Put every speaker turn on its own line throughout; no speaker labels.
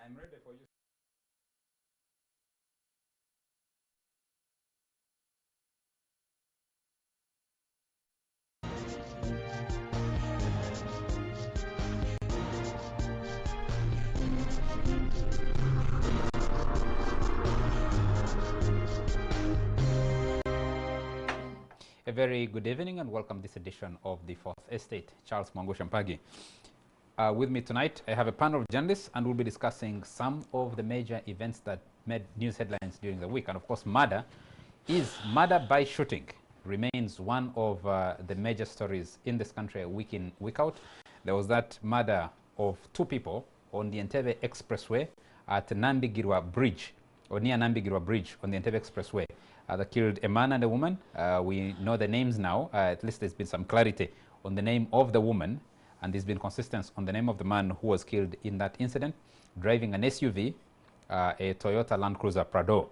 I'm ready for you. A very good evening and welcome to this edition of the Fourth Estate. Charles Mwango Shampagi. With me tonight, I have a panel of journalists and we'll be discussing some of the major events that made news headlines during the week. And of course, murder by shooting remains one of the major stories in this country week in, week out. There was that murder of two people on the Entebbe Expressway at Nambigirwa Bridge, or near Nambigirwa Bridge on the Entebbe Expressway. That killed a man and a woman. We know the names now. At least there's been some clarity on the name of the woman, and there's been consistency on the name of the man who was killed in that incident, driving an SUV, a Toyota Land Cruiser Prado.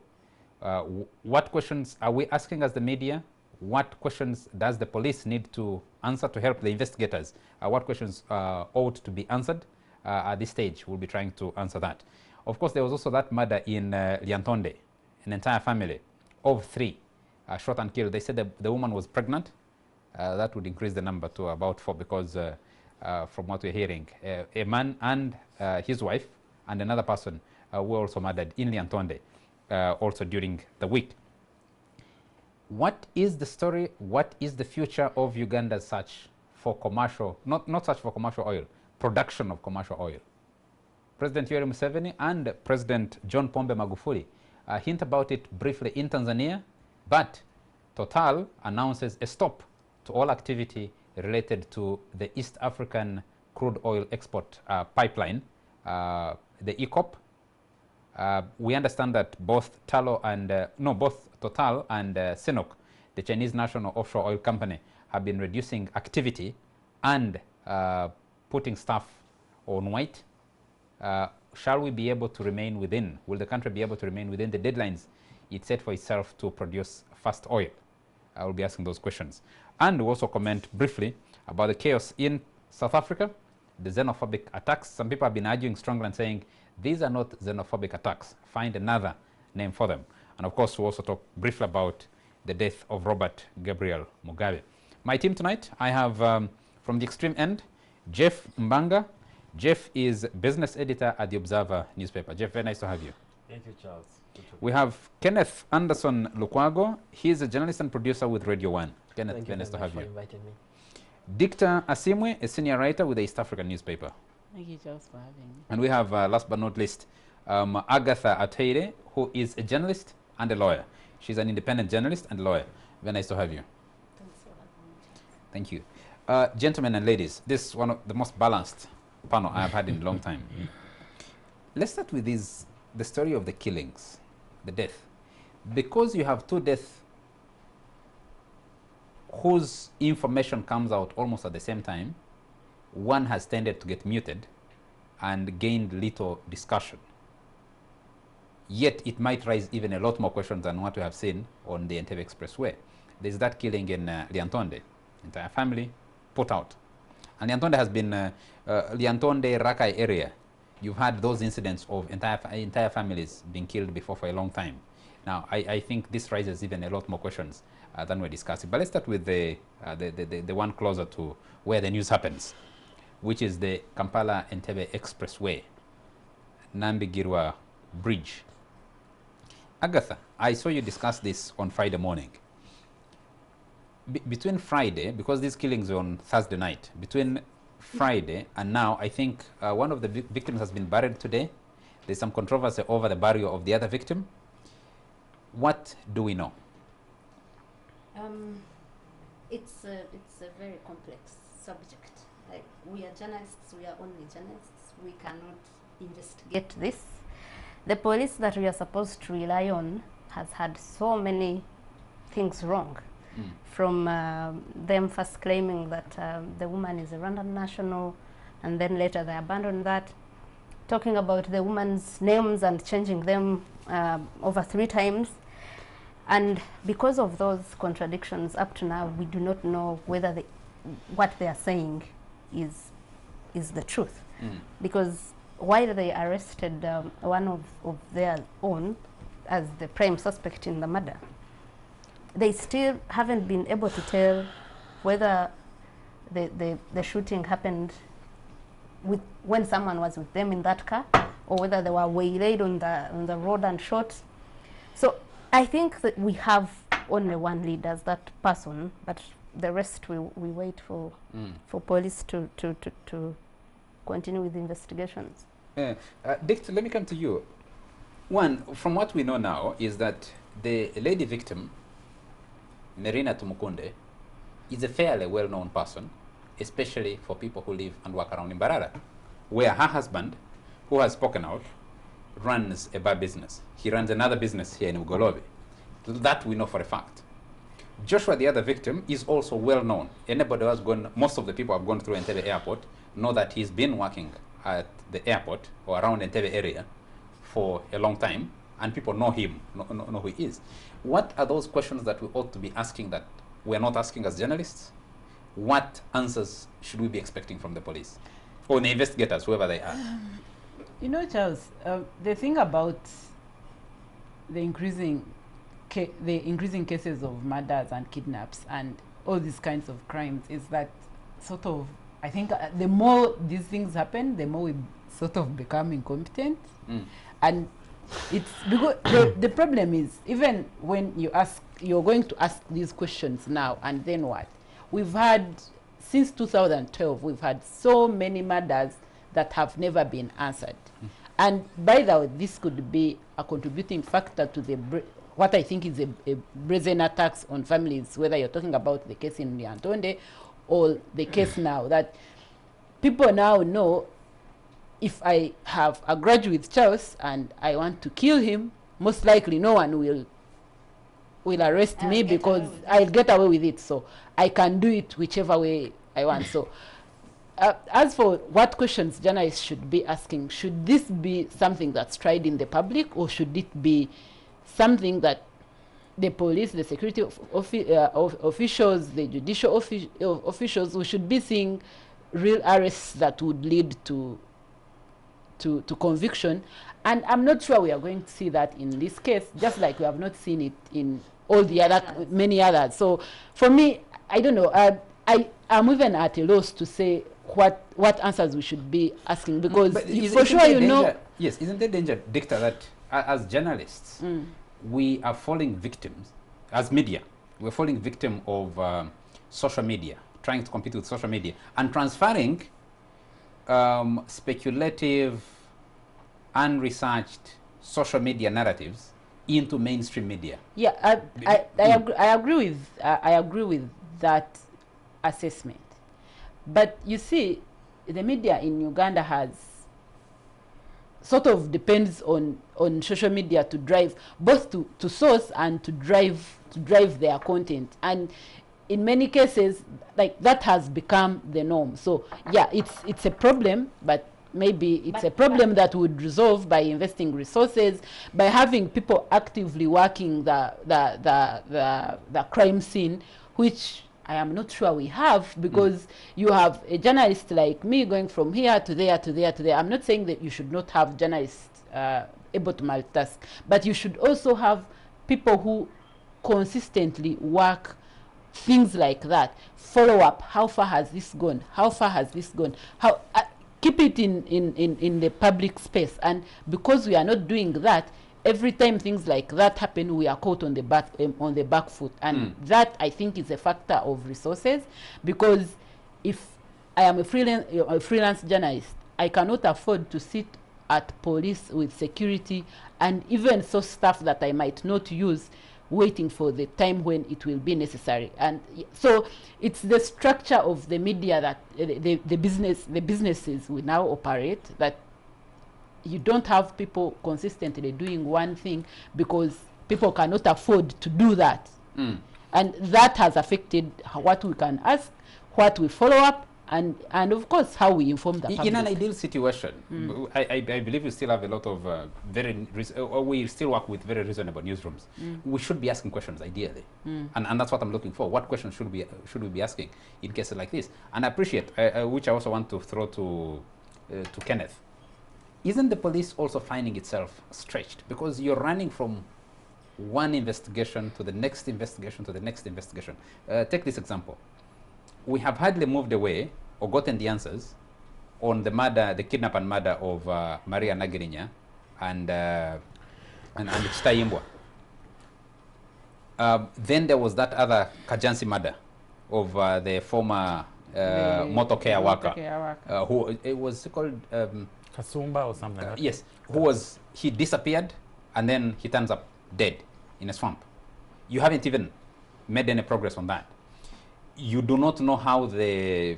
What questions are we asking as the media? What questions does the police need to answer to help the investigators? What questions ought to be answered at this stage? We'll be trying to answer that. Of course, there was also that murder in Lyantonde, an entire family of three shot and killed. They said the woman was pregnant. That would increase the number to about 4 because from what we're hearing, a man and his wife and another person were also murdered in Lyantonde also during the week. What is the story? What is the future of Uganda's search for commercial, not search for commercial oil, production of commercial oil? President Yoweri Museveni and President John Pombe Magufuli hint about it briefly in Tanzania, but Total announces a stop to all activity related to the East African crude oil export pipeline, the ECOP. We understand that both Total and CNOOC, the Chinese National Offshore Oil Company, have been reducing activity and putting staff on white. Shall we be able to remain within, will the country be able to remain within the deadlines it set for itself to produce fast oil? I will be asking those questions. And we'll also comment briefly about the chaos in South Africa, the xenophobic attacks. Some people have been arguing strongly and saying these are not xenophobic attacks. Find another name for them. And of course, we'll also talk briefly about the death of Robert Gabriel Mugabe. My team tonight, I have from the extreme end, Jeff Mbanga. Jeff is business editor at the Observer newspaper. Jeff, very nice to have you.
Thank you, Charles.
We have Kenneth Anderson Lukwago. He's a journalist and producer with Radio 1. Kenneth, very nice to have you.
Inviting me.
Dictor Asimwe, a senior writer with the East African newspaper.
Thank you, Charles, for having me.
And we have, last but not least, Agatha Ateire, who is a journalist and a lawyer. She's an independent journalist and lawyer. Very nice to have you.
Thanks for having me.
Thank you. Gentlemen and ladies, this is one of the most balanced panel I have had in a long time. Let's start with the story of the killings, the death. Because you have two deaths whose information comes out almost at the same time, one has tended to get muted and gained little discussion. Yet it might raise even a lot more questions than what we have seen on the Entebbe Expressway. There's that killing in Lyantonde, entire family put out. And Lyantonde has been, Lyantonde, Rakai area, you've had those incidents of entire families being killed before for a long time. Now, I think this raises even a lot more questions than we're discussing. But let's start with the one closer to where the news happens, which is the Kampala Entebbe Expressway, Nambigirwa Bridge. Agatha, I saw you discuss this on Friday morning. Between Friday, because these killings were on Thursday night, between Friday and now, I think one of the victims has been buried today. There's some controversy over the burial of the other victim. What do we know?
It's a very complex subject. Like, we are journalists, we are only journalists. We cannot investigate this. The police that we are supposed to rely on has had so many things wrong. From them first claiming that the woman is a Rwandan national, and then later they abandoned that, talking about the woman's names and changing them over 3 times. And because of those contradictions, up to now, we do not know whether what they are saying is the truth. Because while they arrested one of their own as the prime suspect in the murder, they still haven't been able to tell whether the shooting happened when someone was with them in that car, or whether they were waylaid on the road and shot. So I think that we have only one lead as that person, but the rest we wait for police to continue with the investigations.
Dick, let me come to you. One, from what we know now is that the lady victim, Merina Tumukunde, is a fairly well-known person, especially for people who live and work around in Mbarara, where her husband, who has spoken out, runs a bar business. He runs another business here in Ugolobe. That we know for a fact. Joshua, the other victim, is also well-known. Anybody who has gone, most of the people who have gone through Entebbe Airport know that he's been working at the airport or around Entebbe area for a long time, and people know him, know who he is. What are those questions that we ought to be asking that we're not asking as journalists? What answers should we be expecting from the police or the investigators, whoever they are?
You know, Charles, the thing about the increasing cases of murders and kidnaps and all these kinds of crimes is that sort of, I think the more these things happen, the more we sort of become incompetent. And it's because the problem is, even when you're going to ask these questions now, and then what? We've had, since 2012, we've had so many murders that have never been answered. And by the way, this could be a contributing factor to the what I think is a brazen attacks on families, whether you're talking about the case in Nyantonde or the case now, that people now know if I have a grudge with Charles and I want to kill him, most likely no one will arrest me because I'll get away with it. So I can do it whichever way I want. So as for what questions journalists should be asking, should this be something that's tried in the public, or should it be something that the police, the security officials, the judicial officials, who should be seeing real arrests that would lead to conviction? And I'm not sure we are going to see that in this case, just like we have not seen it in all the many others. So for me, I don't know. I'm even at a loss to say what answers we should be asking, because for sure you know.
Yes, isn't there danger, Dicta, that as journalists, we are falling victims, as media, we're falling victim of social media, trying to compete with social media, and transferring speculative, unresearched social media narratives into mainstream media.
Yeah, I agree with that assessment. But you see, the media in Uganda has sort of depends on social media to drive, both to source and to drive their content. And in many cases, like, that has become the norm. So yeah, it's a problem, but maybe it's a problem that would resolve by investing resources, by having people actively working the crime scene, which I am not sure we have, because you have a journalist like me going from here to there to there to there. I'm not saying that you should not have journalists able to multitask, but you should also have people who consistently work things like that. Follow up. How far has this gone? How far has this gone? How keep it in the public space. And because we are not doing that, every time things like that happen, we are caught on the back foot. And that, I think, is a factor of resources, because if I am a freelance journalist, I cannot afford to sit at police with security and even source stuff that I might not use, waiting for the time when it will be necessary. And so it's the structure of the media that the businesses we now operate, that you don't have people consistently doing one thing because people cannot afford to do that. And that has affected what we can ask, what we follow up, and of course how we inform the public.
In an ideal situation, I believe we still have a lot of we still work with very reasonable newsrooms. We should be asking questions ideally, and that's what I'm looking for. What questions should we be asking in cases like this? And I appreciate, which I also want to throw to Kenneth. isn't the police also finding itself stretched? Because you're running from one investigation to the next investigation to the next investigation. Take this example. We have hardly moved away or gotten the answers on the murder, the kidnap and murder of Maria Nagirinya and Chitayimbwa. Then there was that other Kajansi murder of the former motor care worker, who it was called
Kasumba or something like that.
yes, he disappeared and then he turns up dead in a swamp. You haven't even made any progress on that. You do not know how that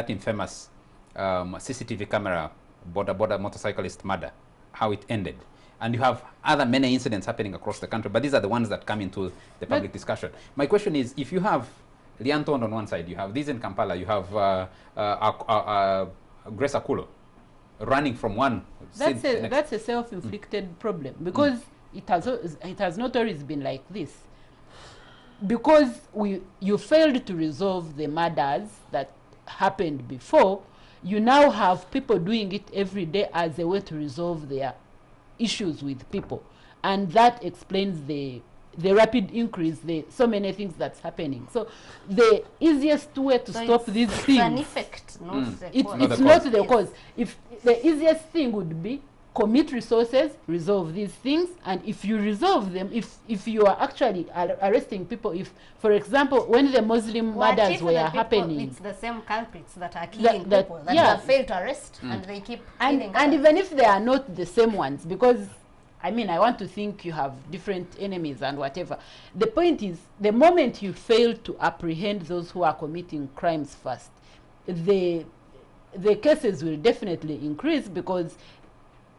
infamous CCTV camera border motorcyclist murder, how it ended. And you have other many incidents happening across the country, but these are the ones that come into the public discussion. My question is, if you have Lianton on one side, you have this in Kampala, you have Grace Akulo running from one.
That's a self-inflicted problem, because it has not always been like this. Because you failed to resolve the murders that happened before, you now have people doing it every day as a way to resolve their issues with people, and that explains the rapid increase, so many things that's happening. So the easiest way to stop these things,
an effect, not the cause.
It's not the cause. If the easiest thing would be commit resources, resolve these things, and if you resolve them, if you are actually arresting people, if, for example, when the Muslim murders were happening,
it's the same culprits that are killing people that have failed to arrest, and they keep killing
and even if they are not the same ones, because I mean, I want to think you have different enemies and whatever. The point is, the moment you fail to apprehend those who are committing crimes first, the cases will definitely increase, because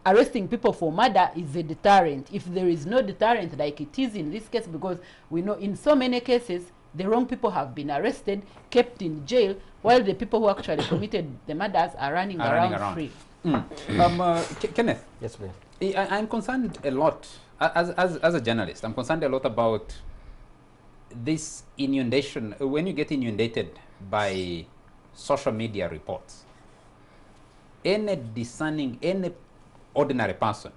arresting people for murder is a deterrent. If there is no deterrent, like it is in this case, because we know in so many cases the wrong people have been arrested, kept in jail, while the people who actually committed the murders are running around free.
Kenneth,
Yes, please.
I'm concerned a lot, as a journalist, I'm concerned a lot about this inundation. When you get inundated by social media reports, any discerning, any ordinary person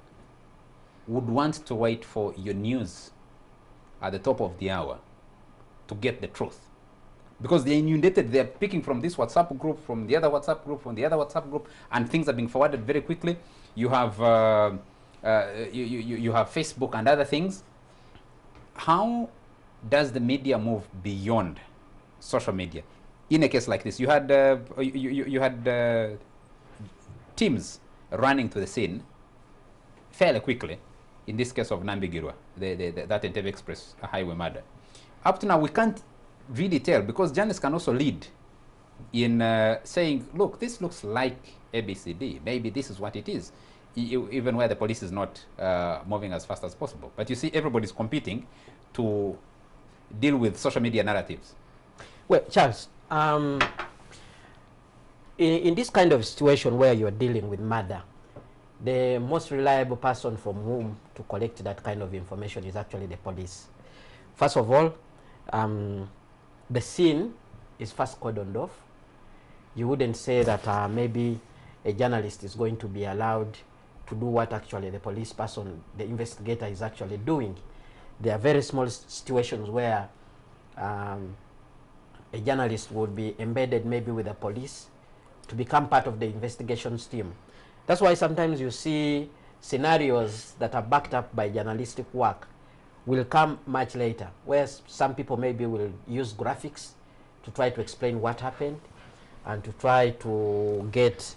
would want to wait for your news at the top of the hour to get the truth. Because they're inundated, they're picking from this WhatsApp group, from the other WhatsApp group, from the other WhatsApp group, and things are being forwarded very quickly. You have you have Facebook and other things. How does the media move beyond social media? In a case like this, you had you had teams running to the scene fairly quickly. In this case of Nambigirwa, that Entebbe Express highway murder. Up to now, we can't really tell, because journalists can also lead in saying, look, this looks like ABCD. Maybe this is what it is, even where the police is not moving as fast as possible. But you see, everybody's competing to deal with social media narratives.
Well, Charles, in this kind of situation where you're dealing with murder, the most reliable person from whom to collect that kind of information is actually the police. First of all, the scene is first cordoned off. You wouldn't say that maybe a journalist is going to be allowed to do what actually the police person, the investigator, is actually doing. There are very small situations where a journalist would be embedded maybe with the police to become part of the investigations team. That's why sometimes you see scenarios that are backed up by journalistic work will come much later, where some people maybe will use graphics to try to explain what happened and to try to get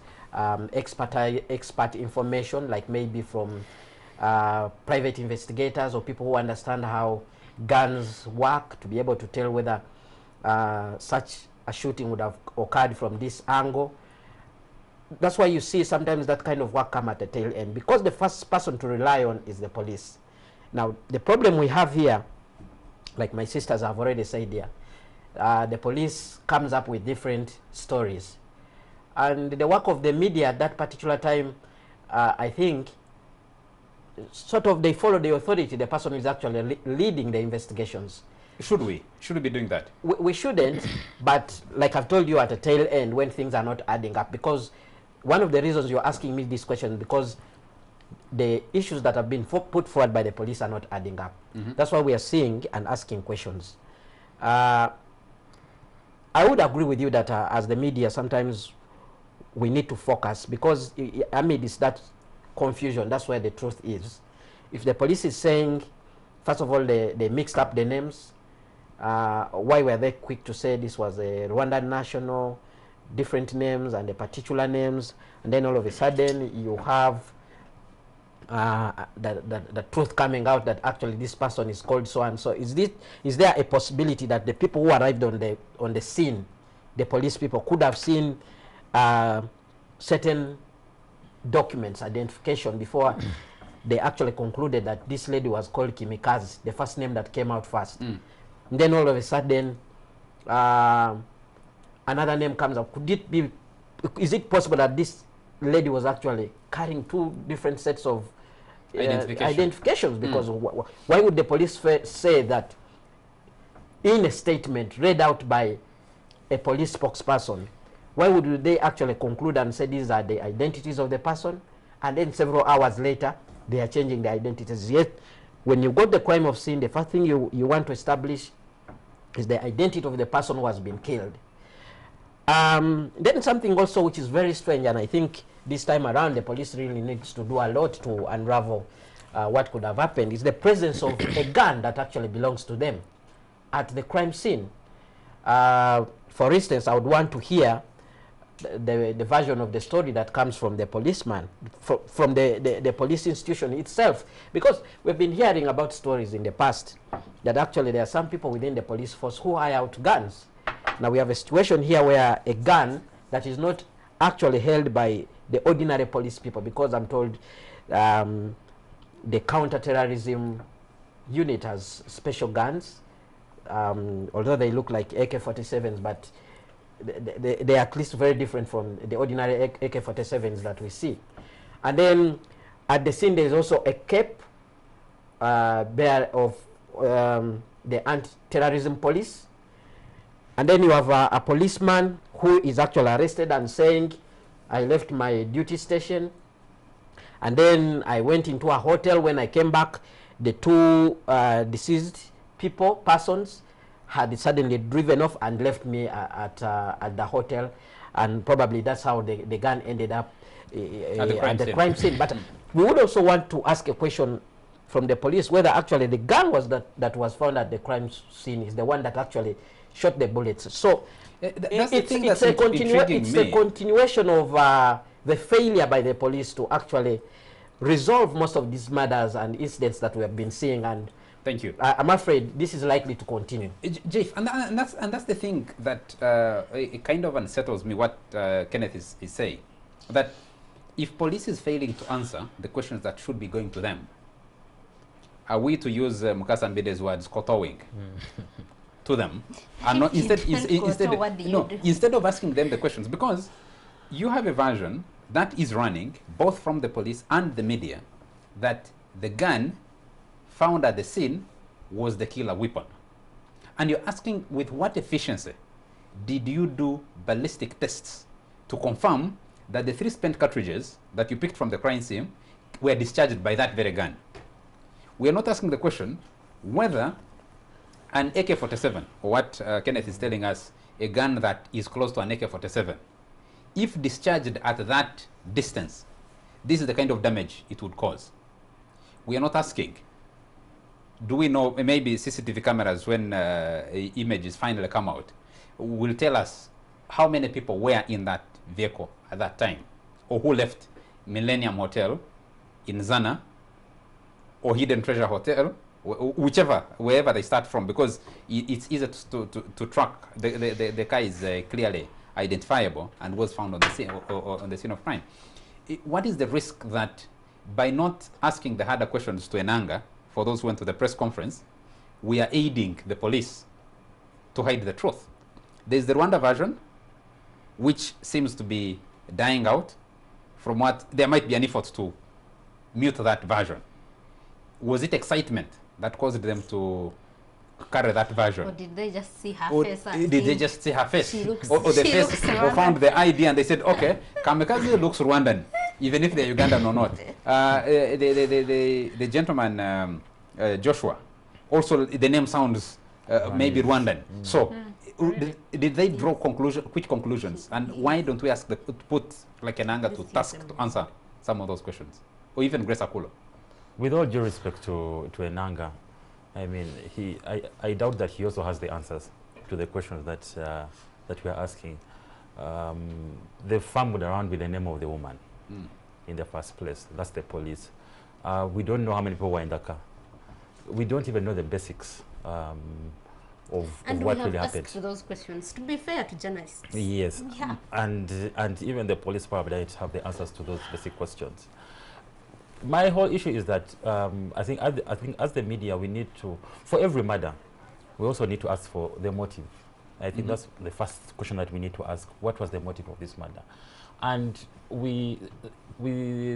expert information, like maybe from private investigators or people who understand how guns work, to be able to tell whether such a shooting would have occurred from this angle. That's why you see sometimes that kind of work come at the tail end, because the first person to rely on is the police. Now, the problem we have here, like my sisters have already said here, the police comes up with different stories. And the work of the media at that particular time, I think, sort of they follow the authority, the person who is actually leading the investigations.
Should we? Should we be doing that?
We shouldn't, but like I've told you, at the tail end, when things are not adding up, because one of the reasons you're asking me this question is because the issues that have been put forward by the police are not adding up. That's why we are seeing and asking questions. I would agree with you that as the media, sometimes we need to focus, because amidst that confusion, that's where the truth is. If the police is saying, first of all, they mixed up the names, why were they quick to say this was a Rwandan national, different names and the particular names, and then all of a sudden you have the truth coming out that actually this person is called so and so. Is there a possibility that the people who arrived on the scene, the police people, could have seen certain documents, identification, before they actually concluded that this lady was called Kimikazi, the first name that came out first? And then all of a sudden another name comes up. Is it possible that this lady was actually carrying two different sets of identifications? Because why would the police say that in a statement read out by a police spokesperson? Why would they actually conclude and say these are the identities of the person, and then several hours later they are changing the identities? Yet when you got the crime of scene, the first thing you want to establish is the identity of the person who has been killed. Then something also which is very strange, and I think this time around the police really needs to do a lot to unravel what could have happened, is the presence of a gun that actually belongs to them at the crime scene. For instance, I would want to hear the version of the story that comes from the policeman, from the police institution itself, because we've been hearing about stories in the past that actually there are some people within the police force who hire out guns. Now we have a situation here where a gun that is not actually held by the ordinary police people, because I'm told the counter-terrorism unit has special guns, although they look like AK-47s, but they are at least very different from the ordinary AK-47s that we see. And then at the scene there is also a cape bearer of the anti-terrorism police. And then you have a policeman who is actually arrested and saying, I left my duty station and then I went into a hotel. When I came back, the two deceased persons had suddenly driven off and left me at the hotel, and probably that's how the gun ended up at the crime scene. But we would also want to ask a question from the police, whether actually the gun was that was found at the crime scene is the one that actually shot the bullets. So it's a continuation of the failure by the police to actually resolve most of these murders and incidents that we have been seeing. And
thank you.
I'm afraid this is likely to continue.
Jeff, and that's the thing that it kind of unsettles me, what Kenneth is saying, that if police is failing to answer the questions that should be going to them, are we to use Mukasa Mbide's words, kotowing to them, and not instead of asking them the questions? Because you have a version that is running both from the police and the media that the gun found at the scene was the killer weapon, and you're asking, with what efficiency did you do ballistic tests to confirm that the 3 spent cartridges that you picked from the crime scene were discharged by that very gun? We are not asking the question whether an AK-47, or what Kenneth is telling us, a gun that is close to an AK-47, if discharged at that distance, this is the kind of damage it would cause. We are not asking, do we know, maybe CCTV cameras, when images finally come out, will tell us how many people were in that vehicle at that time, or who left Millennium Hotel in Zana, or Hidden Treasure Hotel, wherever they start from, because it's easier to track. The car is clearly identifiable and was found on the scene, or on the scene of crime. What is the risk that by not asking the harder questions to Enanga, for those who went to the press conference, we are aiding the police to hide the truth? There's the Rwanda version, which seems to be dying out. From what there might be an effort to mute that version. Was it excitement that caused them to carry that version.
Or did they just see her
Or
face and
did they
think
just see her face?
she looks-
Or the
she
face,
looks
or
Rwandan?
found the ID and they said, okay, Kamikaze looks Rwandan, even if they're Ugandan or not. The gentleman, Joshua, also the name sounds maybe Rwandan. So, did they draw which conclusions? And why don't we ask put like an anger to task to answer some of those questions? Or even Grace Akulo?
With all due respect to Enanga, I mean, I doubt that he also has the answers to the questions that we are asking. They fumbled around with the name of the woman in the first place. That's the police. We don't know how many people were in the car. We don't even know the basics of what really happened.
Asked those questions, to be fair to journalists.
Yes,
Yeah.
and even the police probably don't have the answers to those basic questions. My whole issue is that I think as the media, we need to, for every murder, we also need to ask for the motive. I think that's the first question that we need to ask. What was the motive of this murder? And we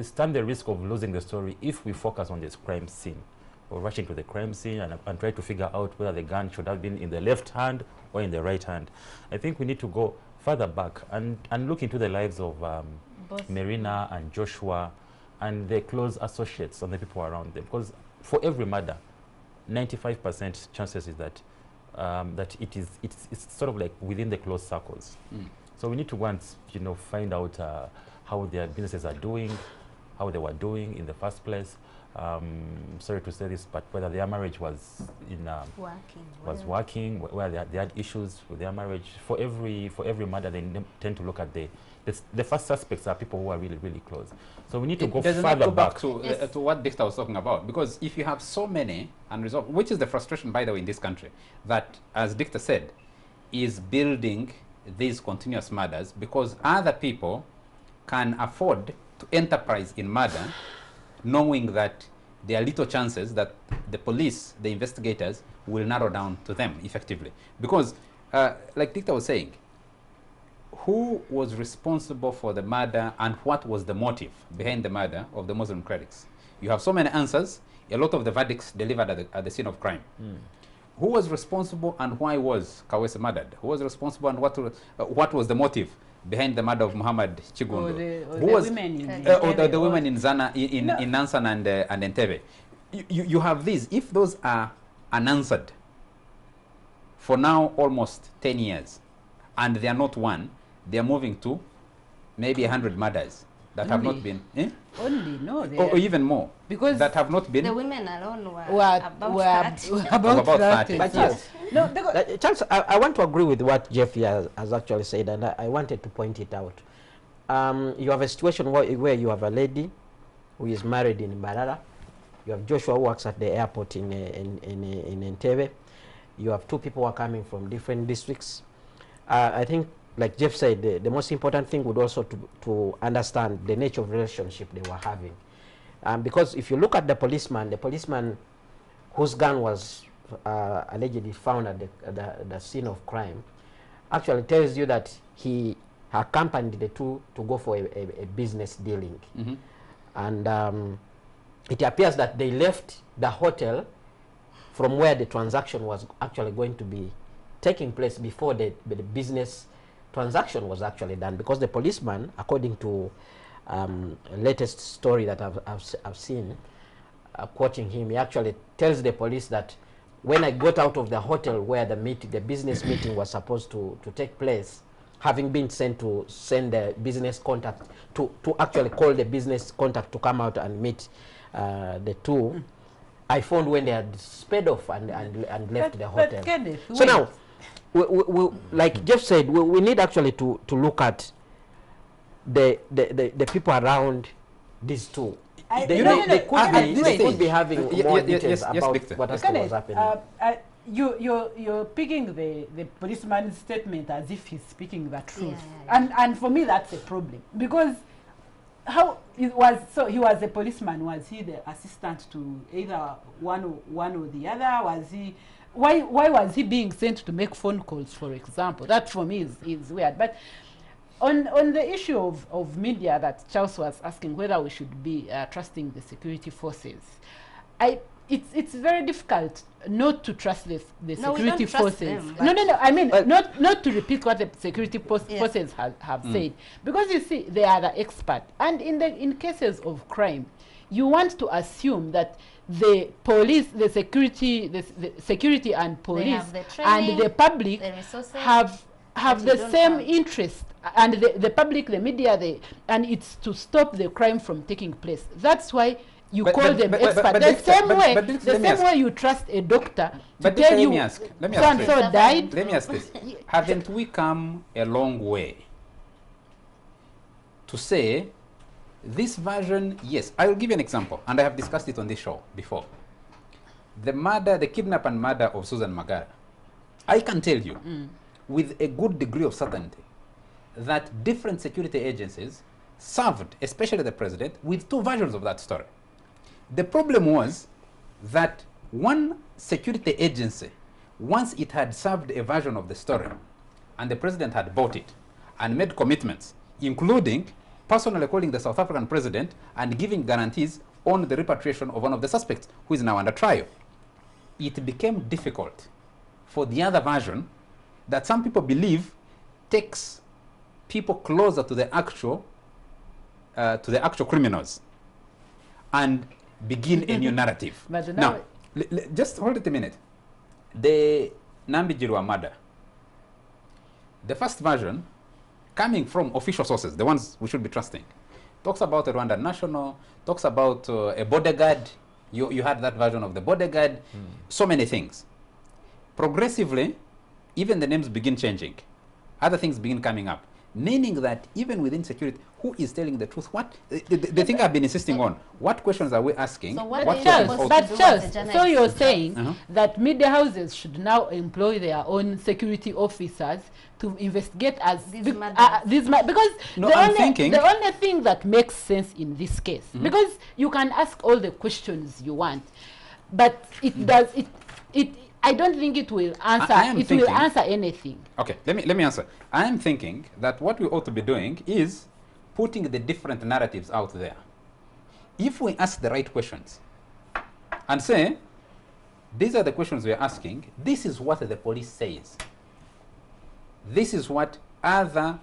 stand the risk of losing the story if we focus on this crime scene, or rushing to the crime scene and try to figure out whether the gun should have been in the left hand or in the right hand. I think we need to go further back and look into the lives of Marina and Joshua and their close associates and the people around them. Because for every murder, 95% chances is that that it's sort of like within the close circles. So we need to once find out how their businesses are doing, how they were doing in the first place. Sorry to say this, but whether their marriage was working, whether they had issues with their marriage. For every murder, they tend to look at the first suspects are people who are really, really close. So we need to go further back
to what Dicta was talking about. Because if you have so many unresolved, which is the frustration, by the way, in this country, that, as Dicta said, is building these continuous murders because other people can afford to enterprise in murder, knowing that there are little chances that the police, the investigators, will narrow down to them effectively. Because, like Dicta was saying, who was responsible for the murder and what was the motive behind the murder of the Muslim clerics? You have so many answers, a lot of the verdicts delivered at the scene of crime. Who was responsible and why was Kawese murdered? Who was responsible and what was the motive behind the murder of Muhammad Chigundo? The women in Zana, in Nansan and Entebbe. You have these. If those are unanswered for now almost 10 years and they are not one, they are moving to maybe 100 murders that have not been or even more, because that have not been.
The women alone were
about
30.
But yes, Charles, I want to agree with what Jeff has actually said, and I wanted to point it out. You have a situation where you have a lady who is married in Mbarara. You have Joshua who works at the airport in Entebbe. You have two people who are coming from different districts. I think, like Jeff said, the most important thing would also to understand the nature of relationship they were having. Because if you look at the policeman whose gun was allegedly found at the scene of crime, actually tells you that he accompanied the two to go for a business dealing. And it appears that they left the hotel from where the transaction was actually going to be taking place before the business transaction was actually done, because the policeman, according to latest story that I've seen, quoting him, he actually tells the police that when I got out of the hotel where the business meeting was supposed to take place, having been sent to send the business contact to actually call the business contact to come out and meet the two, I found when they had sped off and left the hotel.
Kenneth,
so now, we, like Jeff said, we need actually to look at the people around these two. They could be having more details about what actually was happening.
You're picking the policeman's statement as if he's speaking the truth, and for me that's a problem, because how it was. So he was a policeman. Was he the assistant to either one or the other? Was he? Why was he being sent to make phone calls, for example? That for me is weird. But on the issue of media that Charles was asking, whether we should be trusting the security forces, I it's very difficult not to trust the
No, we
security
don't trust
forces.
them,
No,
but-
no. I mean,
But-
not to repeat what the security forces have said, because you see, they are the expert, and in cases of crime, you want to assume that the police, the security and police
have the training,
and the public
the resources
have
that you
the
don't
same
have.
interest, and the public, the media, and it's to stop the crime from taking place. That's why you call them expert. The same way you trust a doctor to
But
tell
let
you
me ask
so
this.
and so died.
Let me ask this. Haven't we come a long way to say this version? Yes, I will give you an example, and I have discussed it on this show before. The kidnap and murder of Susan Magara. I can tell you with a good degree of certainty that different security agencies served, especially the president, with two versions of that story. The problem was that one security agency, once it had served a version of the story, and the president had bought it and made commitments, including personally calling the South African president and giving guarantees on the repatriation of one of the suspects who is now under trial, it became difficult for the other version that some people believe takes people closer to the actual criminals and begin a new narrative.
But
Now, just hold it a minute. The Nambijirwa murder, the first version, coming from official sources, the ones we should be trusting, talks about a Rwandan national, talks about a bodyguard. You had that version of the bodyguard, so many things. Progressively, even the names begin changing. Other things begin coming up, meaning that even within security, who is telling the truth? What the thing I've been insisting on, what questions are we asking?
So what
What
are you
questions
supposed
ought-
to do
But
as a
Charles,
journalist?
so you're saying
Uh-huh.
that media houses should now employ their own security officers to investigate
These
bec-
matters.
because
No,
the
I'm
only
thinking-
the only thing that makes sense in this case, because you can ask all the questions you want, but it does it. I don't think it will answer.
I am
It
thinking-
will answer anything.
Okay, let me answer. I am thinking that what we ought to be doing is putting the different narratives out there. If we ask the right questions and say, these are the questions we are asking, this is what the police says. This is what other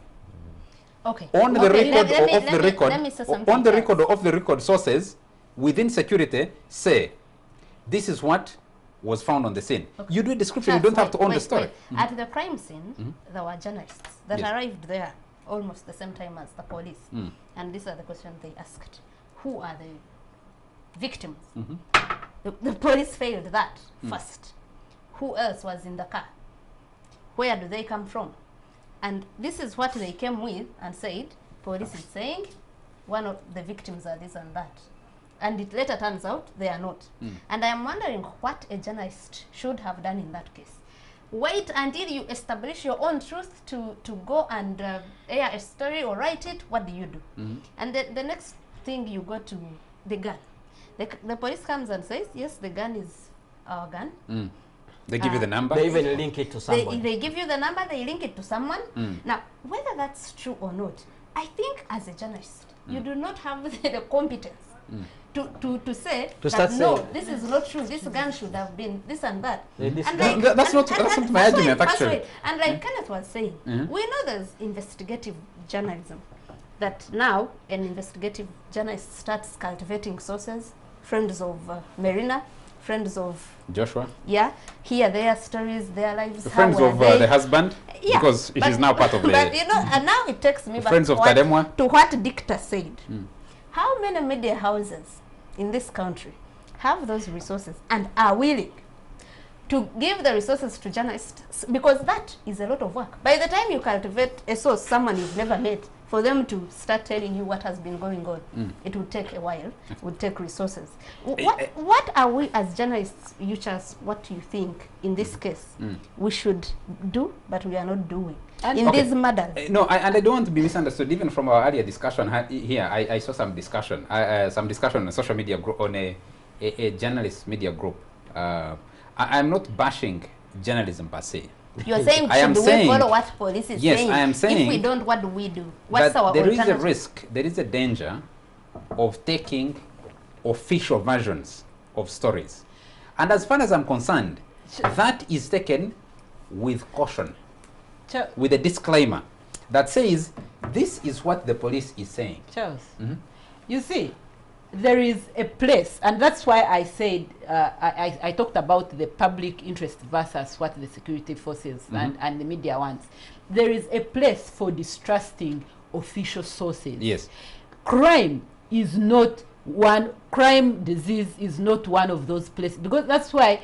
Okay.
on the
Okay,
record
let me-
or off
let
the
me-
record,
let me say
on
something
the
else.
record or off the record sources within security say, this is what was found on the scene.
Okay.
You do a description, you
Charles,
don't have to
wait,
own the
wait,
story.
wait. At the crime scene, there were journalists that
Yes.
arrived there almost the same time as the police.
Mm.
And these are the questions they asked. Who are the victims?
Mhm.
The police failed that first. Who else was in the car? Where do they come from? And this is what they came with and said, police is saying one of the victims are this and that. And it later turns out they are not. And I am wondering what a journalist should have done in that case. Wait until you establish your own truth to go and air a story or write it. What do you do? And the next thing, you go to the gun. The police comes and says, yes, the gun is our gun.
They give you the number.
They even link it to someone.
They give you the number, they link it to someone. Now, whether that's true or not, I think as a journalist, you do not have the competence to say
To
that
start
no,
saying-
this is not true, this gun should have been this and that.
This
And
gun-
That's not my argument,
that's
actually.
right. And like Kenneth was saying, we know there's investigative journalism, that now an investigative journalist starts cultivating sources, friends of Marina, friends of,
Joshua,
hear their stories, their lives,
the
how
friends
were
of
they.
the husband,
Yeah,
because
but-
she's now part of the.
But you know, and now it takes me back
Friends
to
of
what,
Tademwa.
to what Dicta said. How many media houses in this country have those resources and are willing to give the resources to journalists? Because that is a lot of work. By the time you cultivate a source someone you've never met, for them to start telling you what has been going on, it would take a while, it would take resources. What are we as journalists, you Charles, what do you think in this case we should do, but we are not doing in
Okay.
these murders?
No, and I don't want to be misunderstood. Even from our earlier discussion here, I saw some discussion on a social media group, on a journalist media group. I'm not bashing journalism per se.
You're saying,
I am
should we
saying-
follow what police is
Yes,
saying?
I am saying
if we don't, what do we do? What's
But
our
there is a
alternative?
risk, there is a danger of taking official versions of stories And as far as I'm concerned, that is taken with caution, with a disclaimer that says, this is what the police is saying.
Charles, you see, there is a place, and that's why I said, I talked about the public interest versus what the security forces and the media wants. There is a place for distrusting official sources.
Yes.
Crime is not one, crime disease is not one of those places, because that's why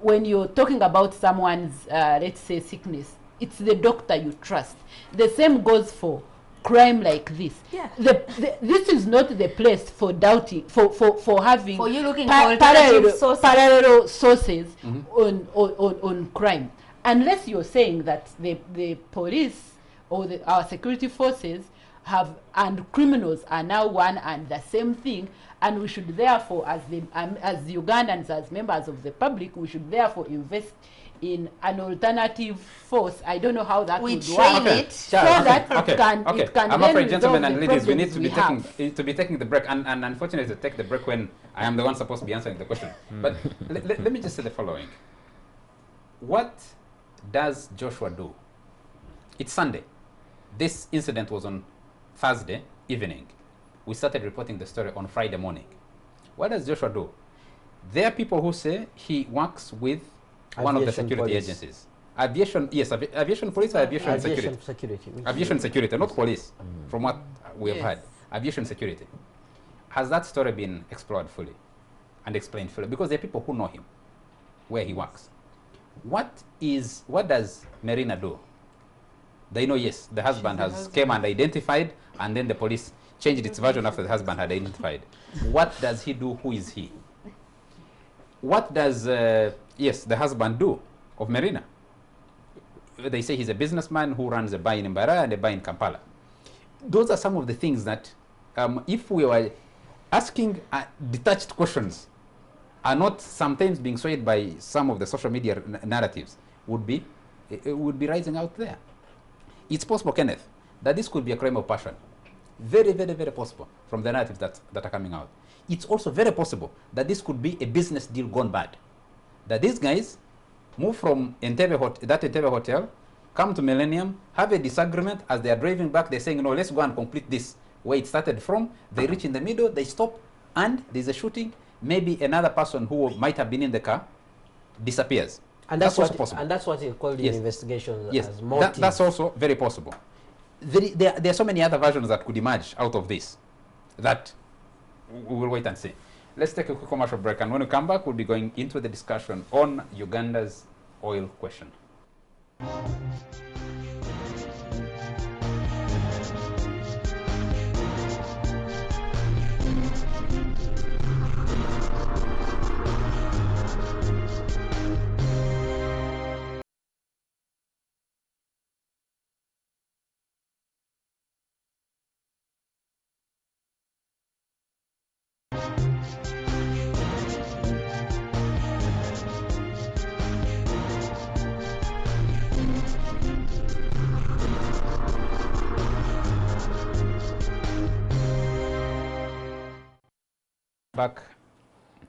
when you're talking about someone's, let's say, sickness, it's the doctor you trust. The same goes for crime like this.
Yeah.
This is not the place for doubting, for having
For you looking for alternative sources.
parallel sources on crime. Unless you're saying that the police or our security forces have, and criminals are now one and the same thing, and we should therefore, as Ugandans, as members of the public, we should therefore invest in an alternative force. I don't know how that would work.
it.
So that it can
I'm
then
afraid, gentlemen
resolve
and
the
ladies, we need
problems
to be taking the break, and unfortunately to take the break when I am the one supposed to be answering the question. But let me just say the following. What does Joshua do? It's Sunday. This incident was on Thursday evening. We started reporting the story on Friday morning. What does Joshua do? There are people who say he works with one of the security agencies. Aviation, yes, aviation police or aviation security? Aviation security, not police, from what we have heard. Aviation security. Has that story been explored fully and explained fully? Because there are people who know him, where he works. What does Marina do? They know, yes, the husband has came and identified, and then the police changed its version after the husband had identified. What does he do? Who is he? What does, yes, the husband do of Marina? They say he's a businessman who runs a bar in Mbara and a bar in Kampala. Those are some of the things that, if we were asking detached questions, are not sometimes being swayed by some of the social media narratives, would be rising out there. It's possible, Kenneth, that this could be a crime of passion. Very, very, very possible from the narratives that are coming out. It's also very possible that this could be a business deal gone bad. That these guys move from that Entebbe hotel, come to Millennium, have a disagreement. As they are driving back, they're saying, no, let's go and complete this where it started from. They reach in the middle, they stop, and there's a shooting. Maybe another person who might have been in the car disappears.
And that's also possible. And that's what you call the investigation as motive.
That's also very possible. There are so many other versions that could emerge out of this that we will wait and see. Let's take a quick commercial break, and when we come back, we'll be going into the discussion on Uganda's oil question.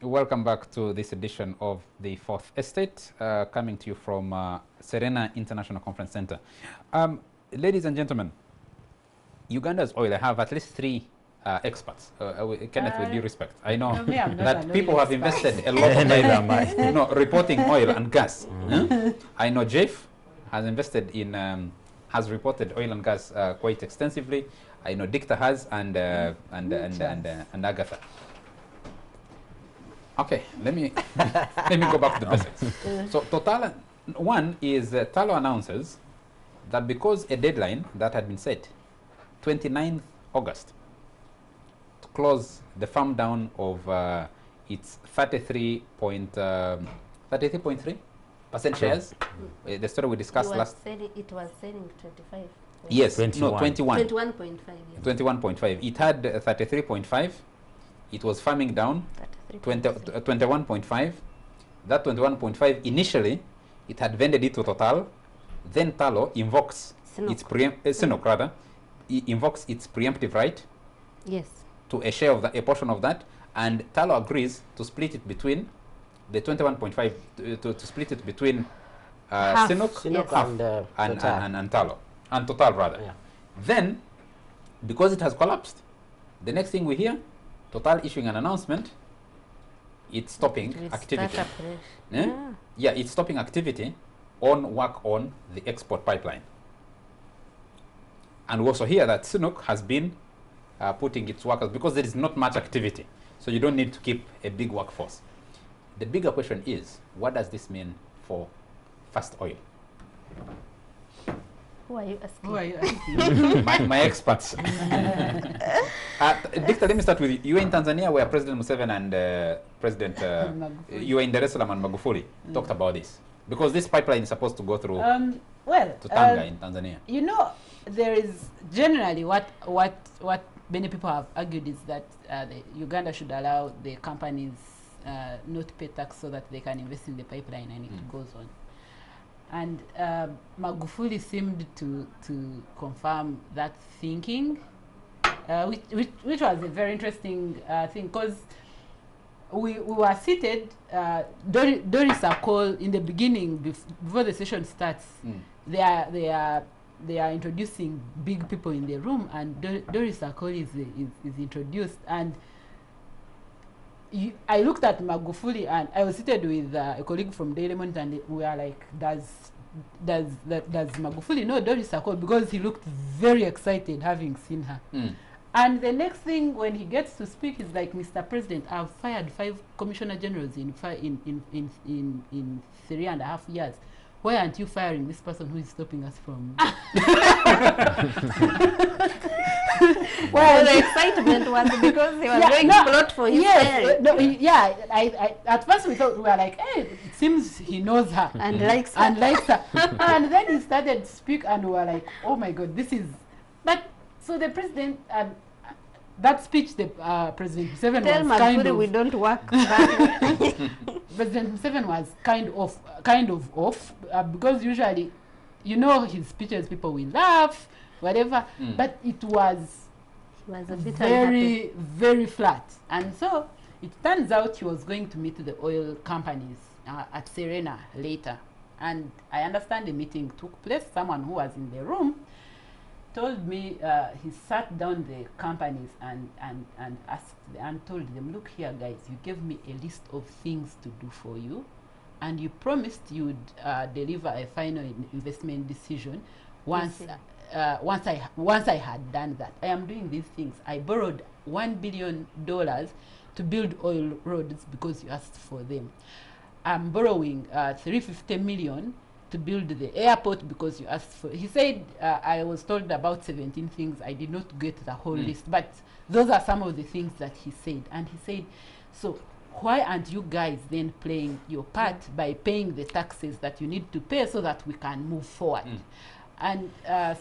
Welcome back to this edition of the Fourth Estate, coming to you from Serena International Conference Center. Ladies and gentlemen, Uganda's oil, I have at least three experts. Kenneth, with due respect, I know that people have invested a lot of time reporting oil and gas. I know Jeff has invested in, has reported oil and gas quite extensively. I know Dicta has, and Agatha. Okay, let me go back to the basics. So Total, one is Talo announces that because a deadline that had been set, 29th August, to close the farm down of its 33.3% shares. The story we discussed last.
It was selling 25.
Yes, 21. No, 21.
21.5. Yes.
21.5. It had 33.5. It was farming down 21.5. That 21.5 initially, it had vended it to Total. Then Talo invokes its invokes its preemptive right.
Yes.
To a share of a portion of that, and Talo agrees to split it between the 21.5 to split it between
Half.
Sinuk,
Yes.
half,
and, Total.
and Talo, and Total rather.
Yeah.
Then, because it has collapsed, the next thing we hear, Total issuing an announcement, it's stopping
It will
activity.
start afresh.
Eh? Yeah, it's stopping activity on work on the export pipeline. And we also hear that Sinuk has been putting its workers, because there is not much activity, so you don't need to keep a big workforce. The bigger question is, what does this mean for Fast Oil?
Who are you asking?
Who are you asking?
my experts. Dictor, let me start with you. You were in Tanzania where President Museveni and President,
Magufuli.
you were in Dar es Salaam and Magufuli talked about this. Because this pipeline is supposed to go through
Well,
to Tanga in Tanzania.
you know, there is generally what many people have argued is that Uganda should allow the companies not to pay tax so that they can invest in the pipeline, and it goes on. And Magufuli seemed to confirm that thinking, which was a very interesting thing, because we were seated, Doris Akol, in the beginning, before the session starts, they are introducing big people in the room, and Doris Akol is introduced, and I looked at Magufuli, and I was seated with a colleague from Daily Monitor, and we were like, does Magufuli know Doris Akol? Because he looked very excited having seen her. And the next thing, when he gets to speak, is like, Mr. President, I've fired 5 commissioner generals in 3.5 years. Why aren't you firing this person who is stopping us from?
Well, the excitement was because he was going to plot for his salary.
I at first we thought, we were like, hey, it seems he knows her
And likes her.
and likes her. And then he started to speak, and we were like, oh my God, this is. But so the president, that speech, the President Museveni
Tell
was kind
Magufuli
of.
we don't work that way.
President Museveni was kind of off, because usually, you know, his speeches, people will laugh, whatever, but it was
He was a bit
very,
unhappy.
very flat. And so it turns out he was going to meet the oil companies at Serena later. And I understand the meeting took place. Someone who was in the room told me he sat down the companies and asked and told them, look here, guys, you gave me a list of things to do for you, and you promised you would deliver a final investment decision once once I had done that. I am doing these things. I borrowed $1 billion to build oil roads because you asked for them. I'm borrowing $350 million to build the airport because you asked for. He said, I was told about 17 things. I did not get the whole list, but those are some of the things that he said. And he said, so why aren't you guys then playing your part by paying the taxes that you need to pay so that we can move forward? And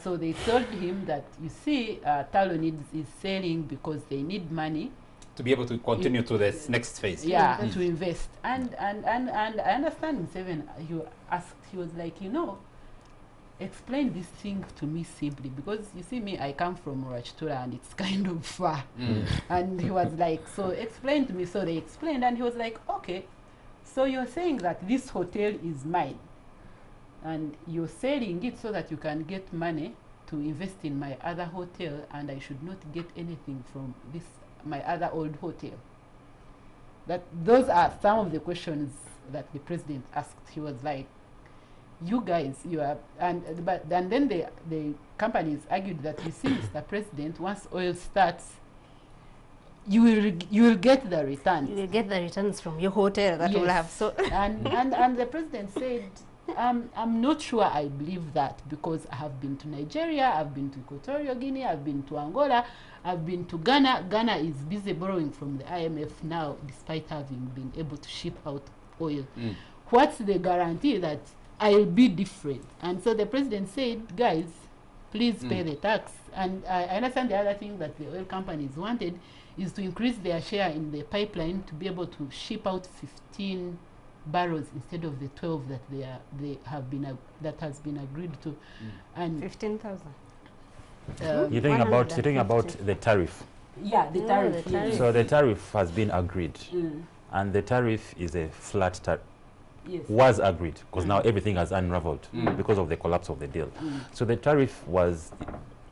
so they told him that, you see, Talo is selling because they need money
To be able to continue to this next phase.
yeah, to invest. And I understand Museveni, he was like, you know, explain this thing to me simply, because you see me, I come from Rwachitura and it's kind of far. And he was like, so explain to me. So they explained, and he was like, okay, so you're saying that this hotel is mine, and you're selling it so that you can get money to invest in my other hotel, and I should not get anything from this, my other old hotel. That those are some of the questions that the president asked. He was like, you guys, you are, and then the companies argued that, you see, Mr. President, once oil starts, you will get the returns.
You will get the returns from your hotel that will
Yes.
have so.
and the president said, I'm not sure I believe that, because I have been to Nigeria, I've been to Equatorial Guinea, I've been to Angola, I've been to Ghana. Ghana is busy borrowing from the IMF now, despite having been able to ship out oil. What's the guarantee that I'll be different? And so the president said, guys, please pay the tax. And I understand the other thing that the oil companies wanted is to increase their share in the pipeline to be able to ship out 15 barrels instead of the 12 that that has been agreed to. And
15,000.
You're talking about the tariff.
yeah, the
Yeah,
tariff.
the tariff.
So the tariff has been agreed. and the tariff is a flat tariff.
Yes.
Was agreed, because now everything has unraveled because of the collapse of the deal. So the tariff was,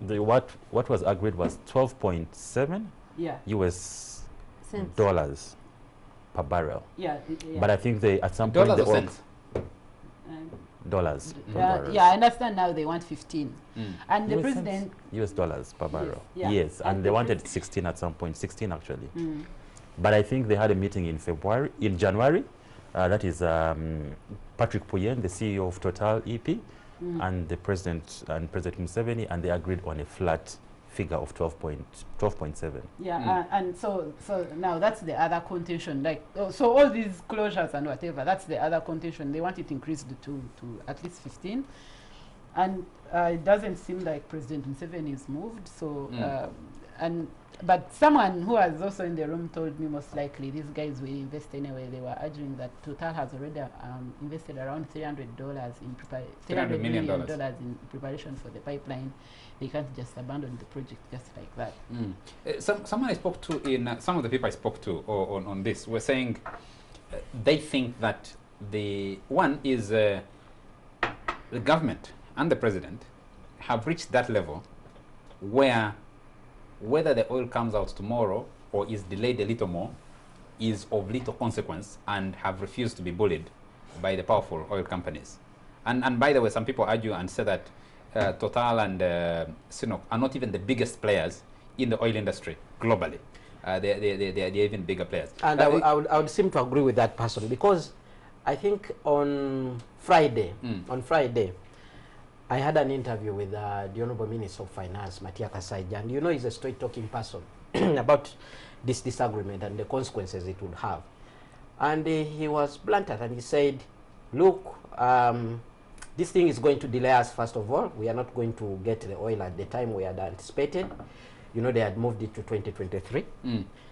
what was agreed was 12.7
Yeah.
US
Cents.
dollars per barrel.
Yeah.
But I think they, at some point,
Dollars
the
or
oil-
cents?
dollars per barrel.
Yeah, I understand now they want 15. And the
US
president,
US dollars per barrel.
yeah.
Yes,
And
and
the
they wanted
pres-
16 at some point, 16 actually. But I think they had a meeting in January. That is Patrick Puyen, the CEO of Total EP, and the President Museveni, and they agreed on a flat figure of 12.7.
yeah, and so now that's the other contention. Like, so all these closures and whatever, that's the other contention. They want it increased to at least 15, and it doesn't seem like President Museveni is moved. So but someone who was also in the room told me most likely these guys will invest anyway. They were arguing that Total has already invested around $300 in $300 million in preparation for the pipeline. They can't just abandon the project just like that.
Someone I spoke to some of the people I spoke to on this were saying they think that the one is the government and the president have reached that level where whether the oil comes out tomorrow or is delayed a little more is of little consequence, and have refused to be bullied by the powerful oil companies. And by the way, some people argue and say that Total and CNOOC are not even the biggest players in the oil industry globally. They're even bigger players.
And I would seem to agree with that person, because I think on Friday, I had an interview with the Honorable Minister of Finance, Matia Kasaija, and you know he's a straight-talking person about this disagreement and the consequences it would have. And he was blunt, and he said, look, this thing is going to delay us, first of all. We are not going to get the oil at the time we had anticipated. You know, they had moved it to 2023.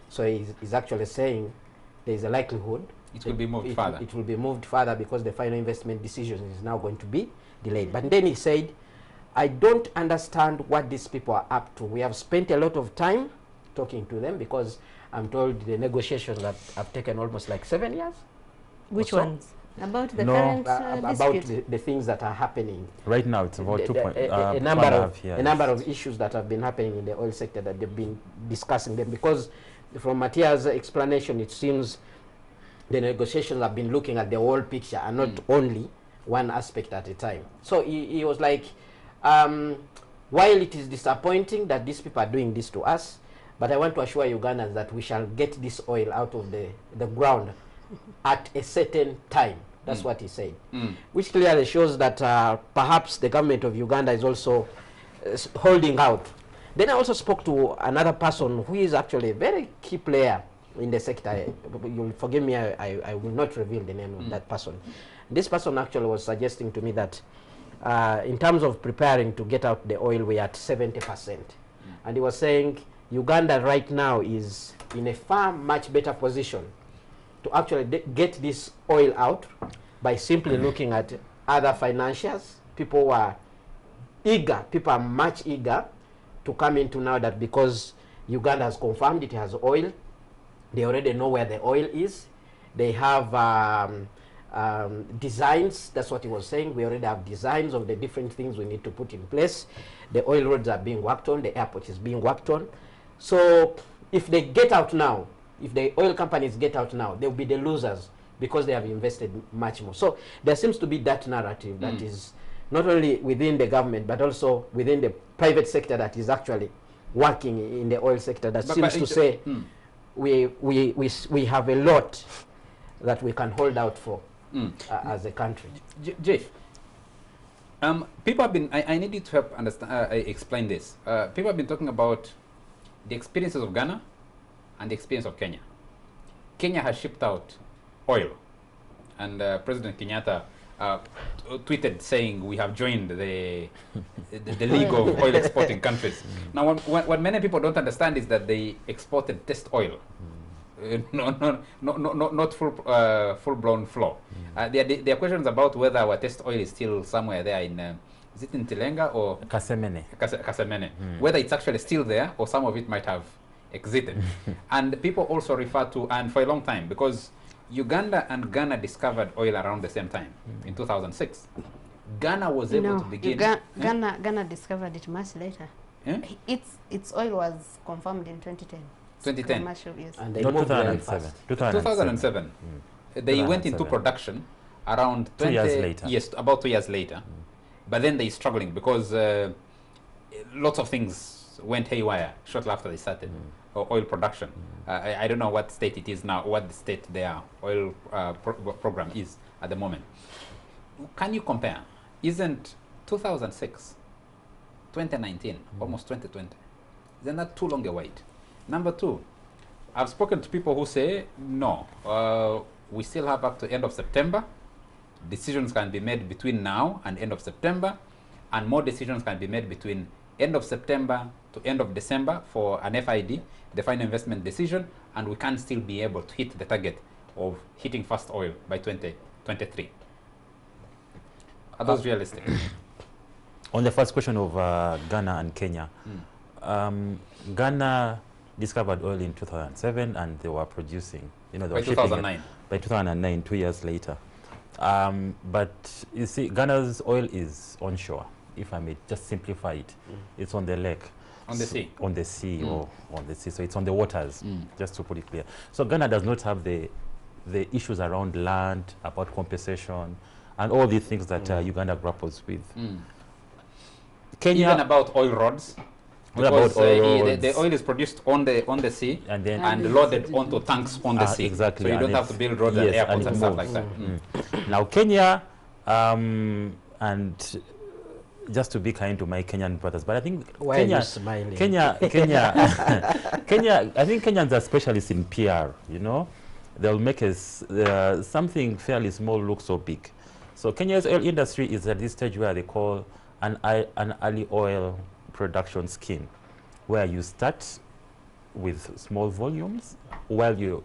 So he's actually saying there is a likelihood
it will be moved further.
It will be moved further because the final investment decision is now going to be delayed. But then he said, I don't understand what these people are up to. We have spent a lot of time talking to them, because I'm told the negotiations have taken almost like 7 years.
Which
so.
ones? About the
No.
current
About
dispute?
the things that are happening.
Right now, it's about
a number of issues that have been happening in the oil sector that they've been discussing them, because from Matia's explanation, it seems the negotiations have been looking at the whole picture and not only one aspect at a time. So he was like, while it is disappointing that these people are doing this to us, but I want to assure Ugandans that we shall get this oil out of the ground at a certain time. That's what he said, which clearly shows that perhaps the government of Uganda is also holding out. Then I also spoke to another person who is actually a very key player in the sector. You'll forgive me, I will not reveal the name of that person. This person actually was suggesting to me that in terms of preparing to get out the oil, we're at 70%. And he was saying Uganda right now is in a far much better position to actually get this oil out by simply looking at other financiers. People are eager, people are much eager to come into now that because Uganda has confirmed it has oil, they already know where the oil is. They have designs, that's what he was saying. We already have designs of the different things we need to put in place. The oil roads are being worked on, the airport is being worked on. So if they get out now, if the oil companies get out now, they'll be the losers because they have invested much more. So there seems to be that narrative that is not only within the government, but also within the private sector that is actually working in the oil sector that seems to say we have a lot that we can hold out for as a country.
Jeff, people have been, I need you to help understand, explain this. People have been talking about the experiences of Ghana and the experience of Kenya. Kenya has shipped out oil, and President Kenyatta tweeted saying we have joined the league of oil exporting countries. Now, what many people don't understand is that they exported test oil, not full-blown flour. There are questions about whether our test oil is still somewhere there in, is it in Tilenga or
Kasemene?
Kasemene. Whether it's actually still there or some of it might have exited. And people also refer to, and for a long time, because Uganda and Ghana discovered oil around the same time, in 2006. Ghana was able to begin...
Ghana discovered it much later. Its oil was confirmed in 2010.
2010.
Commercial, yes.
And they
No,
moved very
2007.
fast.
2007. They went into
2007.
production around
2 years later.
Yes, about 2 years later. But then they're struggling because lots of things went haywire shortly after they started oil production. I don't know what state it is now, what the state their oil program is at the moment. Can you compare? Isn't 2006, 2019, almost 2020? Isn't that too long a wait? Number two, I've spoken to people who say, no, we still have up to end of September. Decisions can be made between now and end of September, and more decisions can be made between end of September to end of December for an FID, the final investment decision, and we can still be able to hit the target of hitting first oil by 2023. Are those realistic?
On the first question of Ghana and Kenya, Ghana discovered oil in 2007 and they were producing, they
By
were
2009.
by 2009, 2 years later. But you see, Ghana's oil is onshore, if I may just simplify it. It's on the lake.
On the sea?
On the sea, or on the sea. So it's on the waters, just to put it clear. So Ghana does not have the issues around land, about compensation, and all these things that Uganda grapples with. Kenya,
Even about oil rods.
What
Because
about oil roads?
the oil is produced on the sea
and then
and loaded onto tanks on the sea.
exactly.
So you
And
don't have
it's-
to build roads and
yes,
airports
and
and
it
stuff
moves.
like that.
Now Kenya, and just to be kind to my Kenyan brothers, but I think
Why are you smiling?
Kenya, I think Kenyans are specialists in PR, you know. They'll make us something fairly small look so big. So Kenya's oil industry is at this stage where they call an early oil production scheme, where you start with small volumes while you're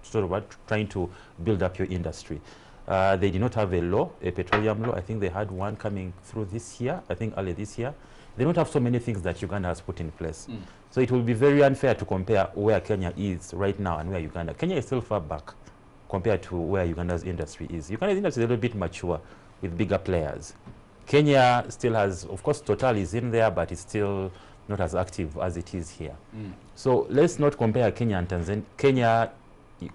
sort of trying to build up your industry. They did not have a petroleum law. I think they had one coming through this year, I think early this year. They don't have so many things that Uganda has put in place. So it will be very unfair to compare where Kenya is right now and where Uganda. Kenya is still far back compared to where Uganda's industry is. Uganda's industry is a little bit mature with bigger players. Kenya still has, of course, Total is in there, but it's still not as active as it is here. So let's not compare Kenya and Tanzania. Kenya,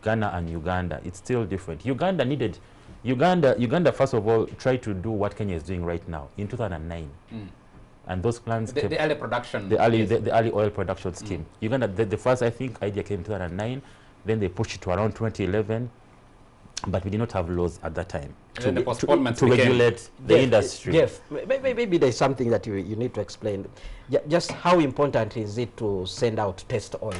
Ghana and Uganda, it's still different. Uganda first of all tried to do what Kenya is doing right now in 2009. And those plans
The early production.
the early oil production scheme. Uganda, the first, I think, idea came in 2009. Then they pushed it to around 2011. But we did not have laws at that time
And the postponement
to regulate the industry.
Jeff, maybe there's something that you need to explain. Just how important is it to send out test oil?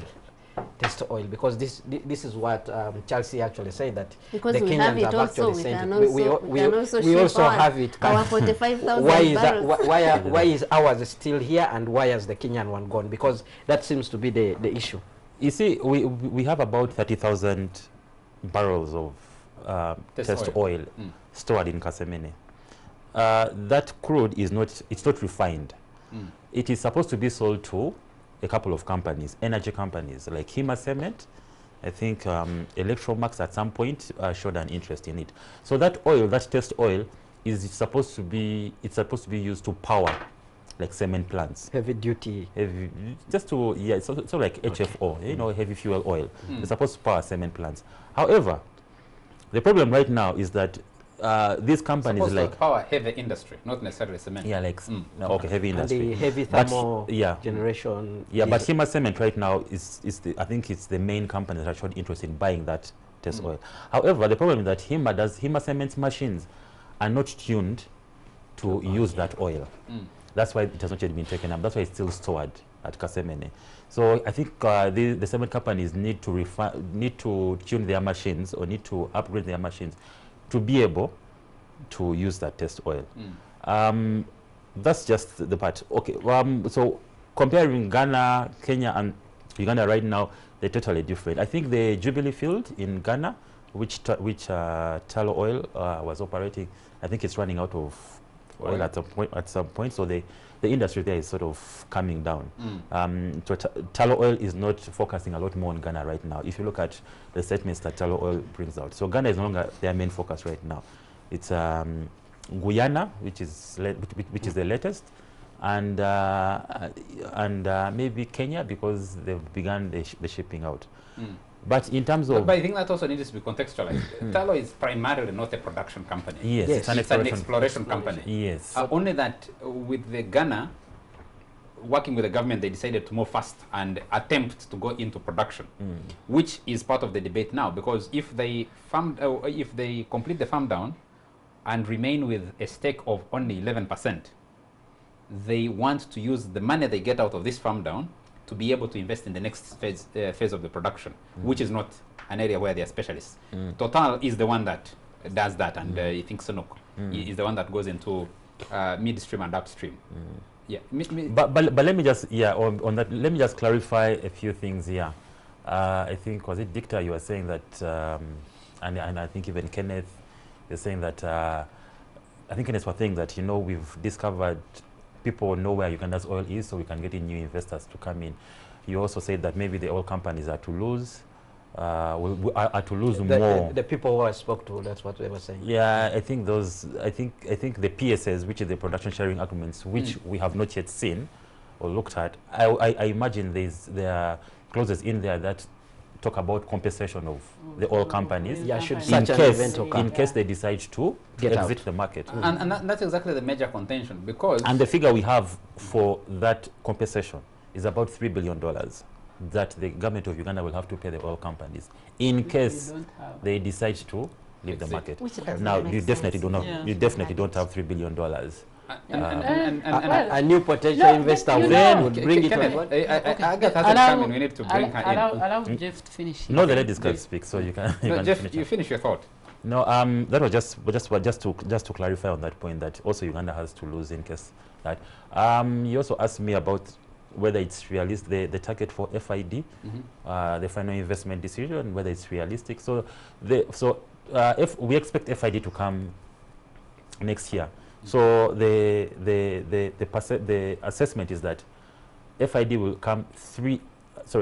Test oil, because this is what Chelsea actually said, that
Because
the
we
Kenyans
have it
have
also,
actually
we
sent
can
it.
also
We
ship
also
our-
have it.
our 45,000
Why is that?
barrels.
Why is ours still here and why has the Kenyan one gone? Because that seems to be the issue.
You see, we have about 30,000 barrels of test oil stored in Kasemene. That crude is not refined. It is supposed to be sold to a couple of companies, energy companies like Hima Cement. I think Electromax at some point showed an interest in it. So that oil, that test oil, is supposed to be used to power like cement plants.
Heavy duty.
It's also like HFO, you know, heavy fuel oil. It's supposed to power cement plants. However, the problem right now is that these companies
Supposed
like
to power heavy industry, not necessarily cement.
yeah, like okay, heavy
And
industry.
the heavy
But,
thermal
yeah.
generation.
Yeah, but Hima Cement right now I think it's the main company that showed interest in buying that test oil. However, the problem is that Hima Cement's machines are not tuned to use that oil. That's why it has not yet been taken up. That's why it's still stored at Kasemene. So I think the cement companies need to tune their machines or need to upgrade their machines to be able to use that test oil. That's just the part. Okay, so comparing Ghana, Kenya, and Uganda right now, they're totally different. I think the Jubilee field in Ghana, which tallow oil was operating, I think it's running out of oil at some point. So the industry there is sort of coming down. Tallow oil is not focusing a lot more on Ghana right now. If you look at the statements that tallow oil brings out, so Ghana is no longer their main focus right now. It's Guyana, which is the latest, and maybe Kenya, because they've begun the shipping out. But in terms of...
But I think that also needs to be contextualized. Tallow is primarily not a production company.
Yes,
it's an exploration company.
Yes.
Only that with the Ghana, working with the government, they decided to move fast and attempt to go into production, which is part of the debate now. Because if they complete the farm down and remain with a stake of only 11%, they want to use the money they get out of this farm down to be able to invest in the next phase of the production, which is not an area where they are specialists. Total is the one that does that, and I think Sonok is the one that goes into midstream and upstream. Yeah.
But let me just, on that, let me just clarify a few things here. I think, was it Dicta, you were saying that, and I think even Kenneth, you're saying that, I think Kenneth was saying that, you know, we've discovered people know where Uganda's oil is, so we can get in new investors to come in. You also said that maybe the oil companies are to lose, are to lose more.
The people who I spoke to, that's what they were saying.
Yeah, I think those. I think the PSAs, which is the production sharing agreements, which we have not yet seen or looked at. I imagine there are clauses in there that talk about compensation of the oil companies.
Yeah, should such an event occur.
In case they decide to exit the market.
And that's exactly the major contention, because...
And the figure we have for that compensation is about $3 billion that the government of Uganda will have to pay the oil companies in case they decide to leave the market. Now, you definitely don't have, you definitely don't have $3 billion.
A new potential investor would bring it on.
Agatha hasn't come in. We need to bring her in.
Allow Jeff to finish.
No, the ladies can speak, so you can.
No, Jeff,
finish
you finish your thought.
No, that was just to clarify on that point that also Uganda has to lose in case that. You also asked me about whether it's realistic, the target for FID, the final investment decision, whether it's realistic. So if we expect FID to come next year. So the assessment is that FID will come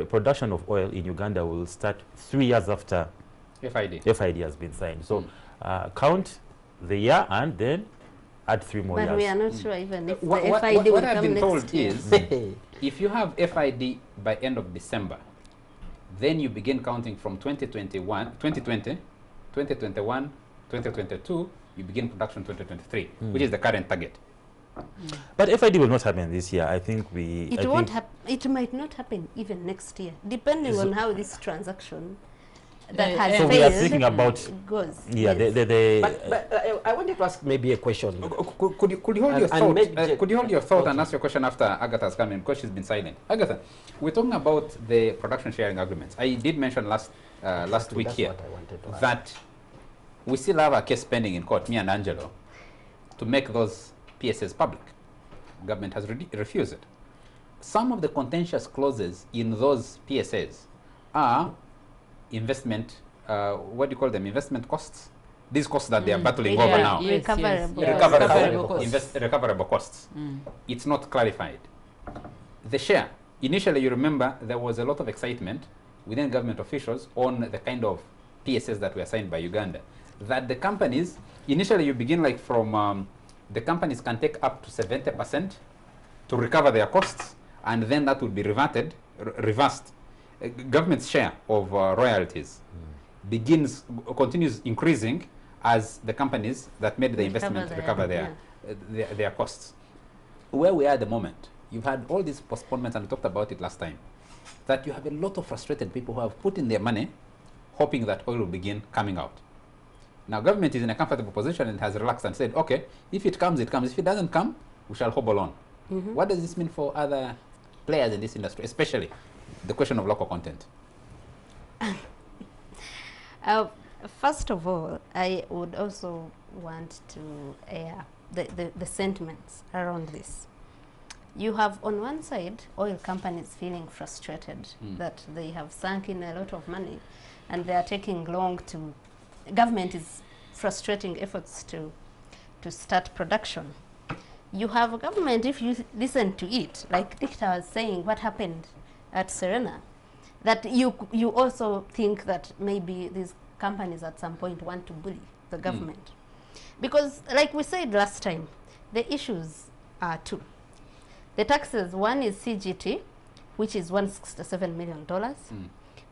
production of oil in Uganda will start 3 years after FID has been signed. So count the year and then add 3 more years.
But we are not sure even if the
What
FID will
I've
come
been
next
told
year.
is, if you have FID by end of December, then you begin counting from 2020, 2022, you begin production 2023, which is the current target.
But FID will not happen this year. I think we...
It won't happen. It might not happen even next year, depending on how this transaction that has
so
failed
we are thinking about
goes.
Yeah,
yes.
But I wanted to ask maybe a question.
Could you hold your thought? Could you hold your thought and ask your question after Agatha's coming, because she's been silent. Agatha, we're talking about the production sharing agreements. I did mention last week here that we still have a case pending in court, me and Angelo, to make those PSAs public. Government has refused it. Some of the contentious clauses in those PSAs are investment, what do you call them, investment costs? These costs that they are battling over now. Recoverable costs. It's not clarified. The share, initially you remember there was a lot of excitement within government officials on the kind of PSAs that were signed by Uganda. That the companies, initially you begin like from, the companies can take up to 70% to recover their costs, and then that will be reversed. Government's share of royalties continues increasing as the companies that made the investment recover their costs. Where we are at the moment, you've had all these postponements, and we talked about it last time, that you have a lot of frustrated people who have put in their money hoping that oil will begin coming out. Now, government is in a comfortable position and has relaxed and said, okay, if it comes, it comes. If it doesn't come, we shall hobble on. What does this mean for other players in this industry, especially the question of local content?
First of all, I would also want to air the sentiments around this. You have, on one side, oil companies feeling frustrated that they have sunk in a lot of money and they are taking long to... Government is frustrating efforts to start production. You have a government, if you listen to it, like Dicta was saying, what happened at Serena, that you also think that maybe these companies at some point want to bully the government. Because like we said last time, the issues are two. The taxes, one is CGT, which is $167 million,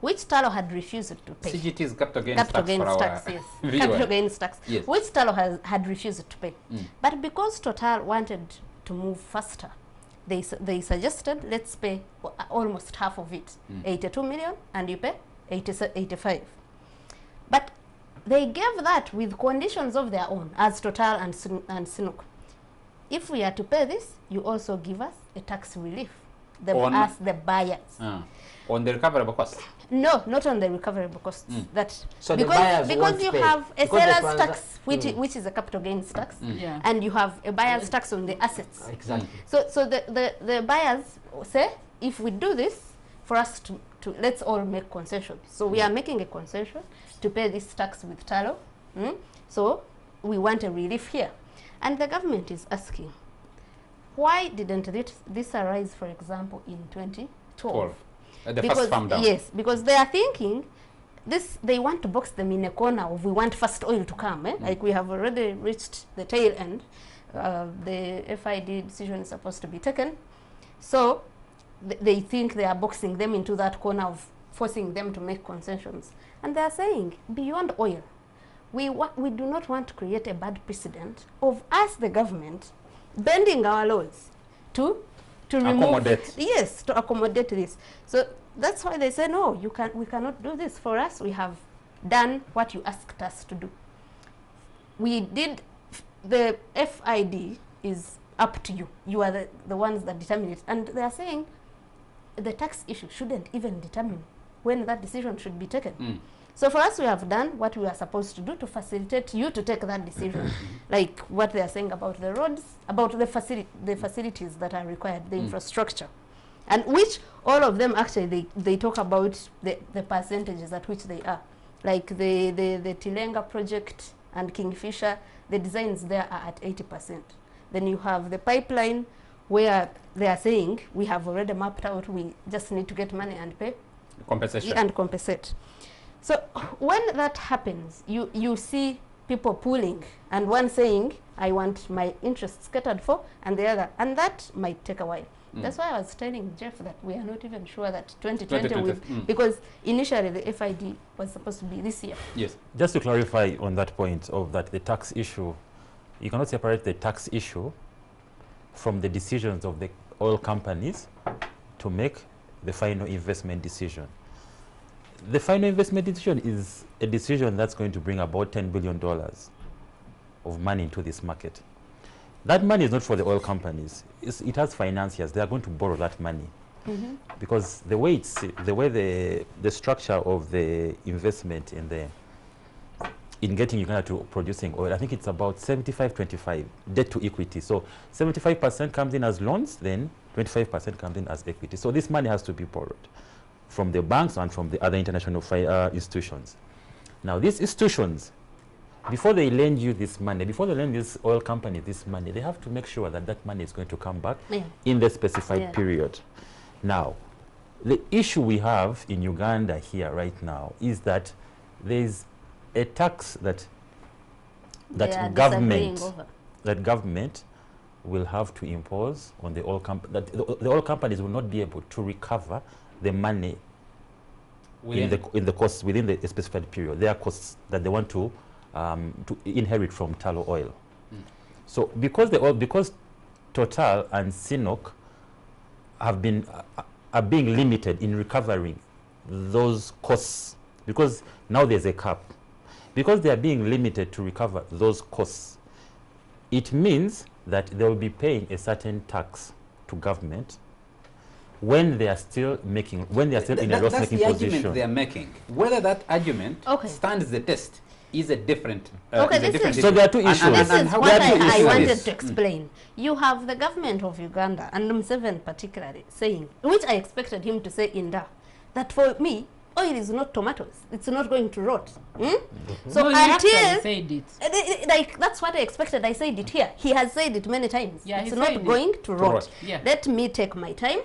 which Talo had refused to pay.
CGT is capital gains tax for our
tax, yes.
viewer.
Capital gains tax,
Yes.
which Talo had refused to pay. But because Total wanted to move faster, they suggested, let's pay almost half of it, 82 million, and you pay 85. But they gave that with conditions of their own, as Total and Sinuk. If we are to pay this, you also give us a tax relief, as the buyers.
On the recoverable cost?
No, not on the recoverable costs. That
So the buyers
because
won't
you
pay.
have a
Because the
seller's tax, which is a capital gains tax,
Yeah.
and you have a buyer's tax on the assets.
Exactly.
So the buyers say, if we do this, for us to let's all make concessions. So we are making a concession to pay this tax with Talo. So we want a relief here. And the government is asking, why didn't this arise, for example, in 2012?
The first farm down.
Yes, because they are thinking they want to box them in a corner of we want fast oil to come. Like we have already reached the tail end. The FID decision is supposed to be taken. So they think they are boxing them into that corner of forcing them to make concessions. And they are saying, beyond oil, we do not want to create a bad precedent of us, the government, bending our laws to
accommodate.
Yes, to accommodate this. So that's why they say, no, we cannot do this. For us, we have done what you asked us to do. We did, the FID is up to you. You are the ones that determine it. And they are saying the tax issue shouldn't even determine when that decision should be taken. So for us, we have done what we are supposed to do to facilitate you to take that decision. Like what they are saying about the roads, about the facilities that are required, the infrastructure. And which all of them actually, they talk about the percentages at which they are. Like the Tilenga project and Kingfisher, the designs there are at 80%. Then you have the pipeline where they are saying, we have already mapped out, we just need to get money and pay.
Compensation.
And compensate. So when that happens, you see people pooling, and one saying, I want my interests catered for, and the other, and that might take a while. That's why I was telling Jeff that we are not even sure that 2020 because initially the FID was supposed to be this year.
Yes.
Just to clarify on that point of that the tax issue, you cannot separate the tax issue from the decisions of the oil companies to make the final investment decision. The final investment decision is a decision that's going to bring about $10 billion of money into this market. That money is not for the oil companies. It has financiers. They are going to borrow that money. Because the way the structure of the investment in getting Uganda to producing oil, I think it's about 75-25 debt to equity. So 75% comes in as loans, then 25% comes in as equity. So this money has to be borrowed from the banks and from the other international institutions. Now these institutions, before they lend you this money, before they lend this oil company this money, they have to make sure that that money is going to come back in the specified period. Now, the issue we have in Uganda here right now is that there's a tax that government will have to impose on the oil company, that the oil companies will not be able to recover the money within the costs within the specified period. There are costs that they want to inherit from tallow oil. So because Total and Sinok are being limited in recovering those costs, because now there's a cap, because they are being limited to recover those costs, it means that they will be paying a certain tax to government when they are still making, when they are still in a loss-making position.
That's the argument they are making. Whether that argument stands the test is a different.
So there are two issues.
This is what I wanted to explain. You have the government of Uganda and Museveni particularly saying, which I expected him to say in that for me, oil is not tomatoes. It's not going to rot. So
No, he actually
until
said it.
like that's what I expected. I said it here. He has said it many times.
Yeah,
it's
he
not
said
going
it.
to rot.
rot.
Yeah.
Let me take my time.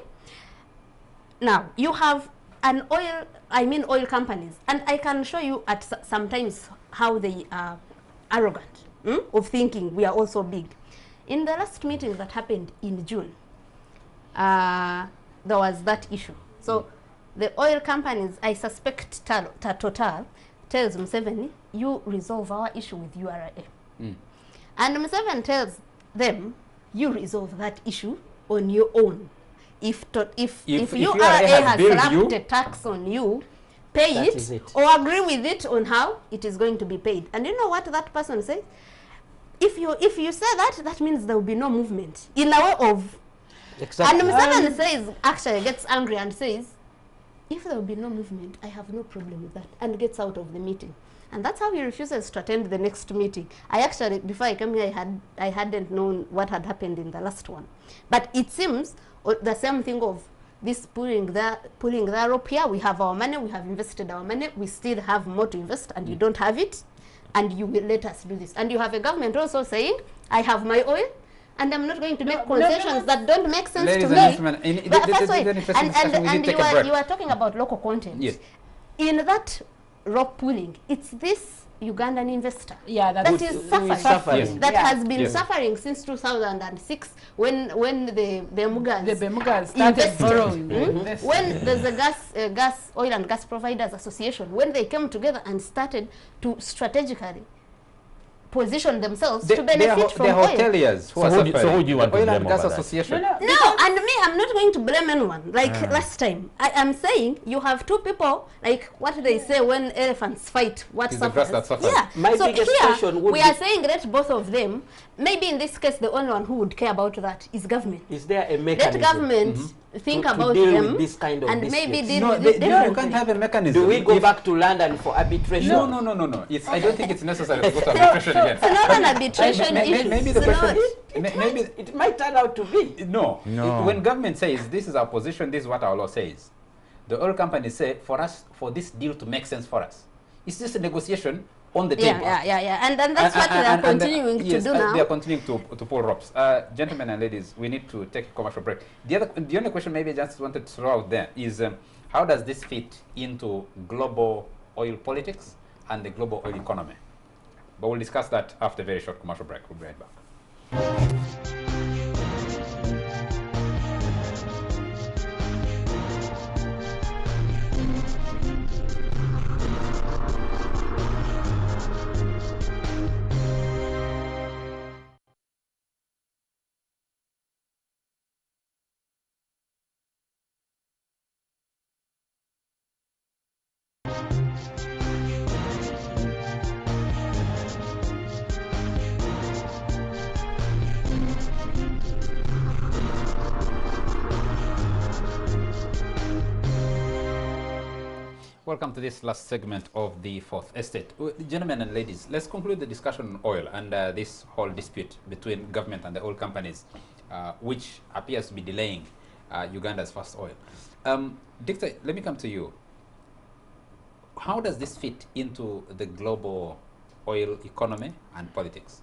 Now you have an oil companies, and I can show you at sometimes how they are arrogant of thinking we are also big. In the last meeting that happened in June, there was that issue. So the oil companies, I suspect Total tells Museveni, you resolve our issue with URA. And Museveni tells them, you resolve that issue on your own. If URA has slapped a tax on you, pay it, or agree with it on how it is going to be paid. And you know what that person says? If you say that, that means there will be no movement. In a way of... Exactly. And Museveni says, actually gets angry and says, if there will be no movement, I have no problem with that, and gets out of the meeting. And that's how he refuses to attend the next meeting. I actually, before I came here, I hadn't known what had happened in the last one. But it seems the same thing of this pulling the rope here. We have our money, we have invested our money, we still have more to invest, and you don't have it, and you will let us do this. And you have a government also saying, I have my oil, and I'm not going to make concessions that don't make sense to me. And you are talking about local content.
Yes.
In that rope pulling, it's this Ugandan investor
that
is suffering.
Yes.
That has been suffering since 2006 when the Mugas
started borrowing.
When there's a oil and gas providers association, when they came together and started to strategically position themselves to benefit from oil.
Hoteliers who are suffering.
So who do you want to
Oil
blame
and Gas
over that?
Association.
No, and me, I'm not going to blame anyone. Like last time, I am saying you have two people, like what they say when elephants fight, what
It's the grass
suffers.
that suffers.
Yeah.
My
So
biggest
here,
question would
we
be,
are saying let both of them. Maybe in this case, the only one who would care about that is government.
is there a
Let
mechanism
government think
to
about
deal
them
with this kind of
and
disputes?
maybe deal
No,
with it
you
differently.
can't have a mechanism.
Do we go
If-
back to London for arbitration?
No. I don't think it's necessary to go to arbitration again.
It's not an arbitration issue.
Maybe the question... Maybe
It might turn out to be.
No.
No.
When government says this is our position, this is what our law says, the oil companies say for this deal to make sense for us, it's just a negotiation on the table.
Yeah. And that's what they are continuing to do now.
They are continuing to pull ropes. Gentlemen and ladies, we need to take a commercial break. The only question maybe I just wanted to throw out there is how does this fit into global oil politics and the global oil economy? But we'll discuss that after a very short commercial break. We'll be right back. Welcome to this last segment of the Fourth Estate. Gentlemen and ladies, let's conclude the discussion on oil and this whole dispute between government and the oil companies, which appears to be delaying Uganda's first oil. Dictor, let me come to you. How does this fit into the global oil economy and politics?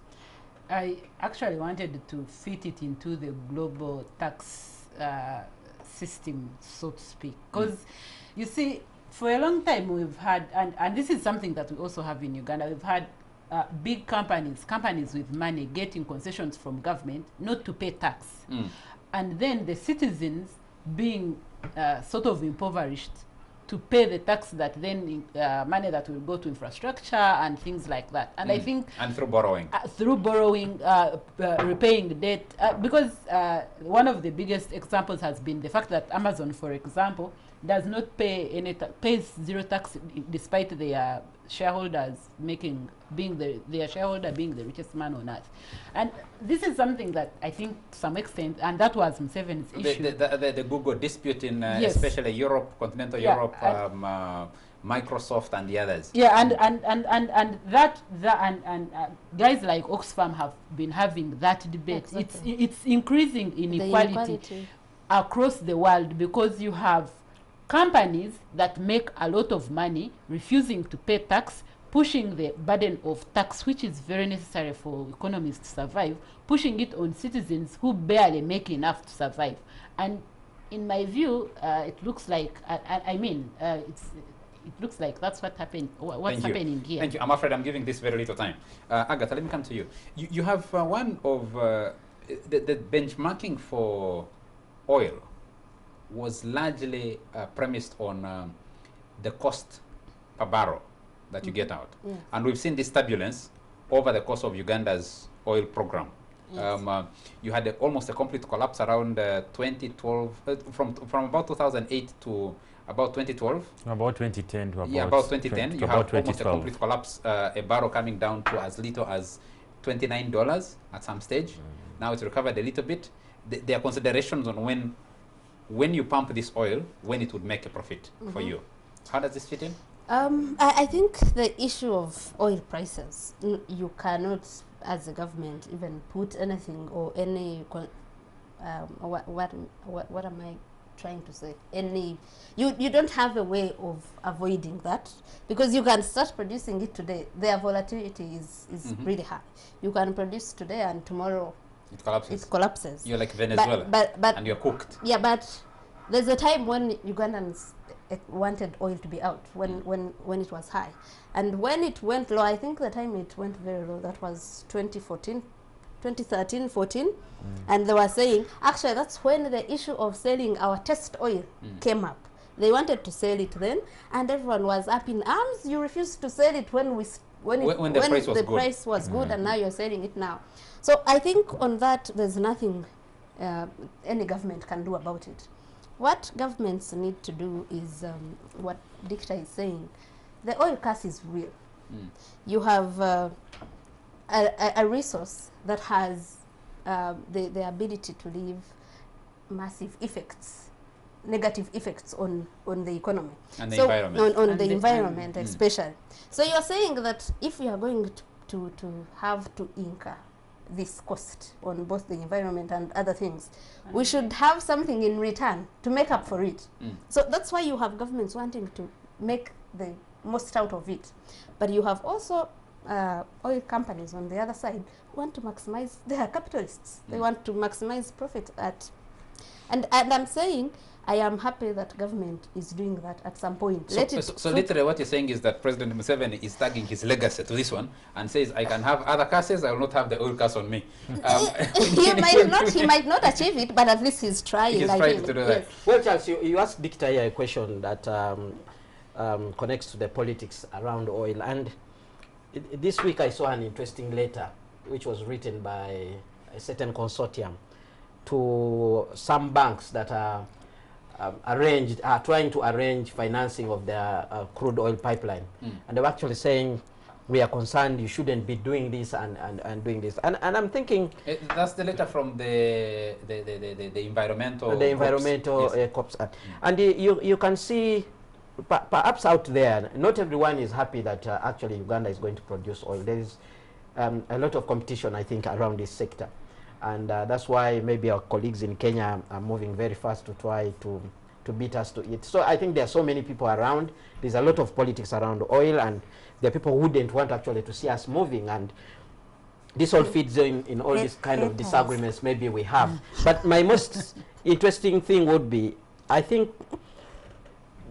I actually wanted to fit it into the global tax system, so to speak, because you see, for a long time we've had, and this is something that we also have in Uganda, we've had big companies with money getting concessions from government not to pay tax. And then the citizens being sort of impoverished to pay the tax that then money that will go to infrastructure and things like that. And I think...
And through borrowing.
Repaying debt. Because one of the biggest examples has been the fact that Amazon, for example, does not pay any pays zero tax despite their shareholders their shareholder being the richest man on earth. And this is something that I think to some extent, and that was Museveni's issue.
The Google dispute in
Yes.
especially Europe, continental Europe, Microsoft and the others.
Yeah, and guys like Oxfam have been having that debate.
Exactly.
It's increasing inequality across the world because you have companies that make a lot of money refusing to pay tax, pushing the burden of tax, which is very necessary for economies to survive, pushing it on citizens who barely make enough to survive. And in my view, it looks like, it looks like that's what happened. What's happening here?
Thank you. I'm afraid I'm giving this very little time. Agatha, let me come to you. You have one of the benchmarking for oil was largely premised on the cost per barrel that you get out.
Yes.
And we've seen this turbulence over the course of Uganda's oil program.
Yes.
You had almost a complete collapse around 2012, from about 2008 to about 2012.
About 2010 to about,
about 2010. You have almost a
2012.
complete collapse, a barrel coming down to as little as $29 at some stage. Now it's recovered a little bit. There are considerations on when you pump this oil, when it would make a profit for you. How does this fit in?
I think the issue of oil prices, you cannot, as a government, even put anything or any, what am I trying to say? You don't have a way of avoiding that, because you can start producing it today. Their volatility is really high. You can produce today and tomorrow it collapses.
You're like Venezuela,
but
and you're cooked.
Yeah, but there's a time when Ugandans wanted oil to be out, when it was high. And when it went low, I think the time it went very low, that was 2013, 14. And they were saying, actually, that's when the issue of selling our test oil came up. They wanted to sell it then, and everyone was up in arms. You refused to sell it when the price was good, and now you're selling it now. So I think on that, there's nothing any government can do about it. What governments need to do is what Dicta is saying. The oil curse is real. You have a resource that has the ability to leave massive effects, negative effects on the economy.
And the environment.
On the environment especially. So you're saying that if we are going to have to incur this cost on both the environment and other things, we should have something in return to make up for it. So that's why you have governments wanting to make the most out of it. But you have also oil companies on the other side who want to maximize, they are capitalists. They want to maximize profit and I'm saying, I am happy that government is doing that at some point.
So literally what you're saying is that President Museveni is tagging his legacy to this one and says, I can have other curses, I will not have the oil curse on me.
He might not achieve it, but at least he's trying.
He's trying to do that.
Well, Charles, you asked Dicta here a question that connects to the politics around oil. And this week I saw an interesting letter which was written by a certain consortium to some banks that are trying to arrange financing of their crude oil pipeline. And they were actually saying, we are concerned you shouldn't be doing this and doing this. And I'm thinking...
that's the letter from the environmental...
The environmental corps. And you can see, perhaps out there, not everyone is happy that actually Uganda is going to produce oil. There is a lot of competition, I think, around this sector. And that's why maybe our colleagues in Kenya are moving very fast to try to beat us to it. So I think there are so many people around. There's a lot of politics around oil, and there are people who wouldn't want actually to see us moving. And this all feeds in all these kind of disagreements maybe we have. But my most interesting thing would be, I think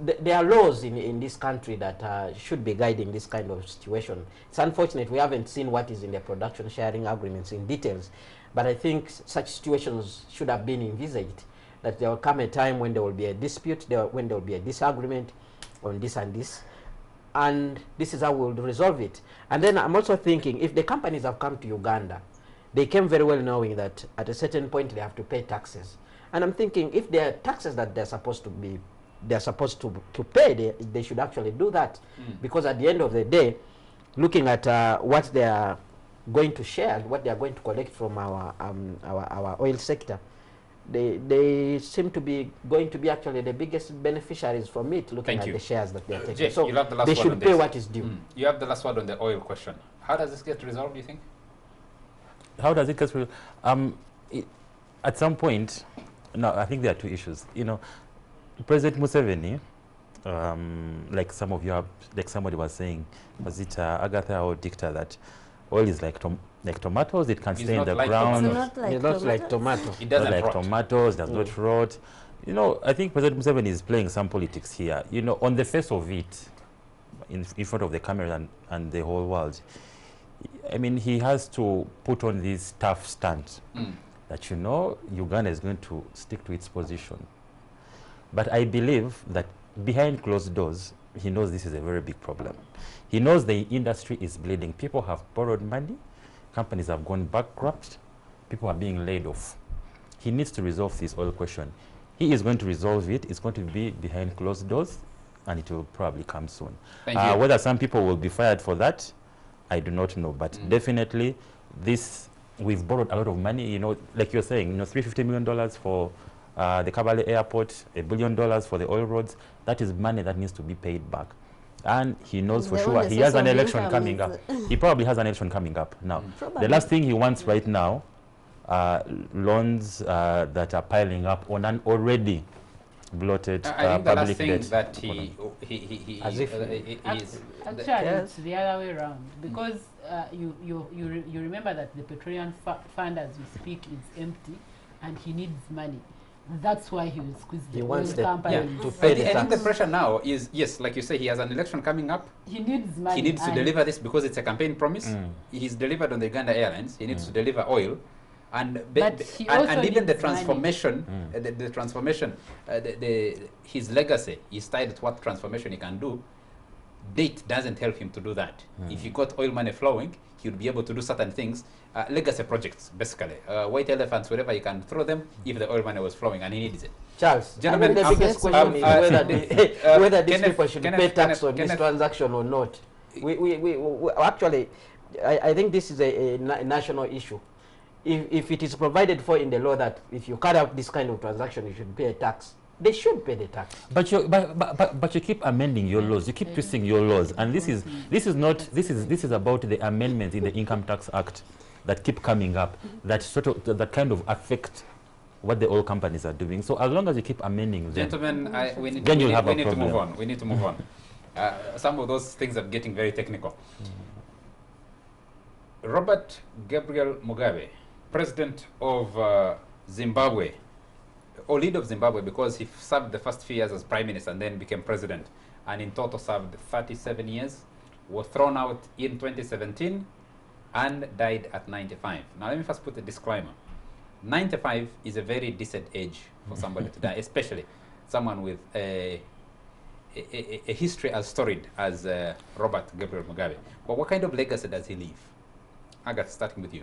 there are laws in this country that should be guiding this kind of situation. It's unfortunate we haven't seen what is in the production sharing agreements in details. But I think such situations should have been envisaged, that there will come a time when there will be a dispute, when there will be a disagreement on this and this, and this is how we will resolve it. And then I'm also thinking, if the companies have come to Uganda, they came very well knowing that at a certain point they have to pay taxes. And I'm thinking, if there are taxes that they're supposed to pay, they should actually do that. Because at the end of the day, looking at what they are going to share, what they are going to collect from our oil sector, they seem to be going to be actually the biggest beneficiaries from it, looking at the shares that they are taking.
Jay,
so they should pay what is due.
You have the last word on the oil question. How does this get resolved, do you think?
How does it get resolved? At some point, no, I think there are two issues. You know, President Museveni, like some of you have, like somebody was saying, was it Agatha or Dicta, that oil is like tomatoes, it can
It's
stay in
not
the
like
ground.
It's not like
It looks like
tomatoes.
tomato.
It
Not
doesn't
like
rot.
tomatoes, does not rot. You know, I think President Museveni is playing some politics here. You know, on the face of it, in front of the camera and the whole world, I mean, he has to put on this tough stance that, you know, Uganda is going to stick to its position. But I believe that behind closed doors, he knows this is a very big problem. He knows the industry is bleeding. People have borrowed money. Companies have gone bankrupt. People are being laid off. He needs to resolve this oil question. He is going to resolve it. It's going to be behind closed doors, and it will probably come soon.
Thank you.
Whether some people will be fired for that, I do not know. But definitely, this, we've borrowed a lot of money. You know, like you're saying, you know, $350 million for the Kampala airport, $1 billion for the oil roads. That is money that needs to be paid back. And he knows for
The
sure
only
he has
source
an
of
election
income
coming
is,
up. He probably has an election coming up now.
Probably.
The last thing he wants right now are loans that are piling up on an already bloated
I think the last
public
thing
debt.
that he
As if-
is
Actually,
Yes.
it's the other way around, because you remember that the petroleum fund as we speak is empty, and he needs money. That's why he will squeeze
He
the
wants
oil
the-
companies.
to pay the
I think the
tax.
pressure now is, yes, like you say, he has an election coming up.
He needs money.
He needs to
and
deliver this because it's a campaign promise. He's delivered on the Uganda Airlines. He needs to deliver oil, and
But he also
and even the
needs money.
transformation, the transformation, his legacy is tied to what transformation he can do. Date doesn't help him to do that. If you got oil money flowing, he would be able to do certain things, legacy projects, basically, white elephants, wherever you can throw them, if the oil money was flowing, and he needs it.
Charles,
Gentlemen,
the biggest question is whether, whether these
Kenneth-
people should
Kenneth-
pay tax
Kenneth-
on this
Kenneth-
transaction or not. We actually, I think this is a national issue. If it is provided for in the law that if you carry out this kind of transaction, you should pay a tax, they should pay the tax.
But you keep amending your laws. You keep twisting your laws, and this is about the amendments in the Income Tax Act that keep coming up, that that kind of affect what the oil companies are doing. So as long as you keep amending them,
Gentlemen, we need,
Then
we
you'll
need,
have
we
a
need to move
problem.
on. We need to move on. Some of those things are getting very technical. Robert Gabriel Mugabe, president of Zimbabwe, or leader of Zimbabwe, because he served the first few years as prime minister and then became president, and in total served 37 years, was thrown out in 2017 and died at 95. Now let me first put a disclaimer. 95 is a very decent age for somebody to die, especially someone with a history as storied as Robert Gabriel Mugabe. But what kind of legacy does he leave? Agatha, starting with you.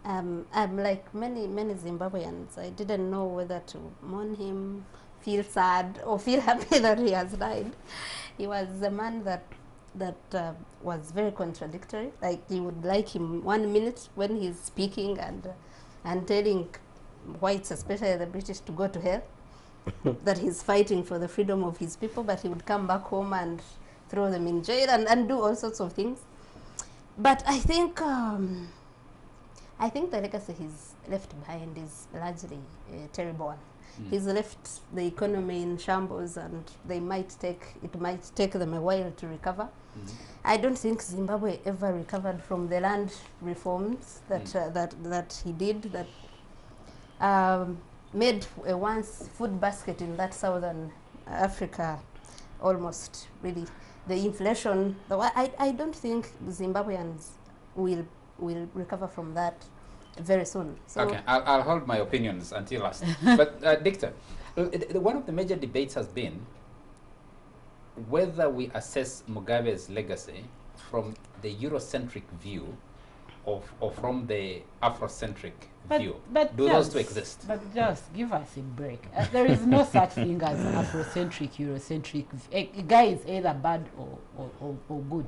I'm like many Zimbabweans. I didn't know whether to mourn him, feel sad, or feel happy that he has died. He was a man that was very contradictory. Like, you would like him 1 minute when he's speaking and telling whites, especially the British, to go to hell, that he's fighting for the freedom of his people, but he would come back home and throw them in jail and do all sorts of things. But I think the legacy he's left behind is largely a terrible one. He's left the economy in shambles, and it might take them a while to recover. I don't think Zimbabwe ever recovered from the land reforms that he did, that made a once food basket in that southern Africa almost really. The inflation, I don't think Zimbabweans will recover from that very soon. So
Okay, I'll hold my opinions until last. But Dicta, one of the major debates has been whether we assess Mugabe's legacy from the Eurocentric view or from the Afrocentric view. Do those two exist?
But just give us a break. There is no such thing as Afrocentric, Eurocentric. A guy is either bad or good.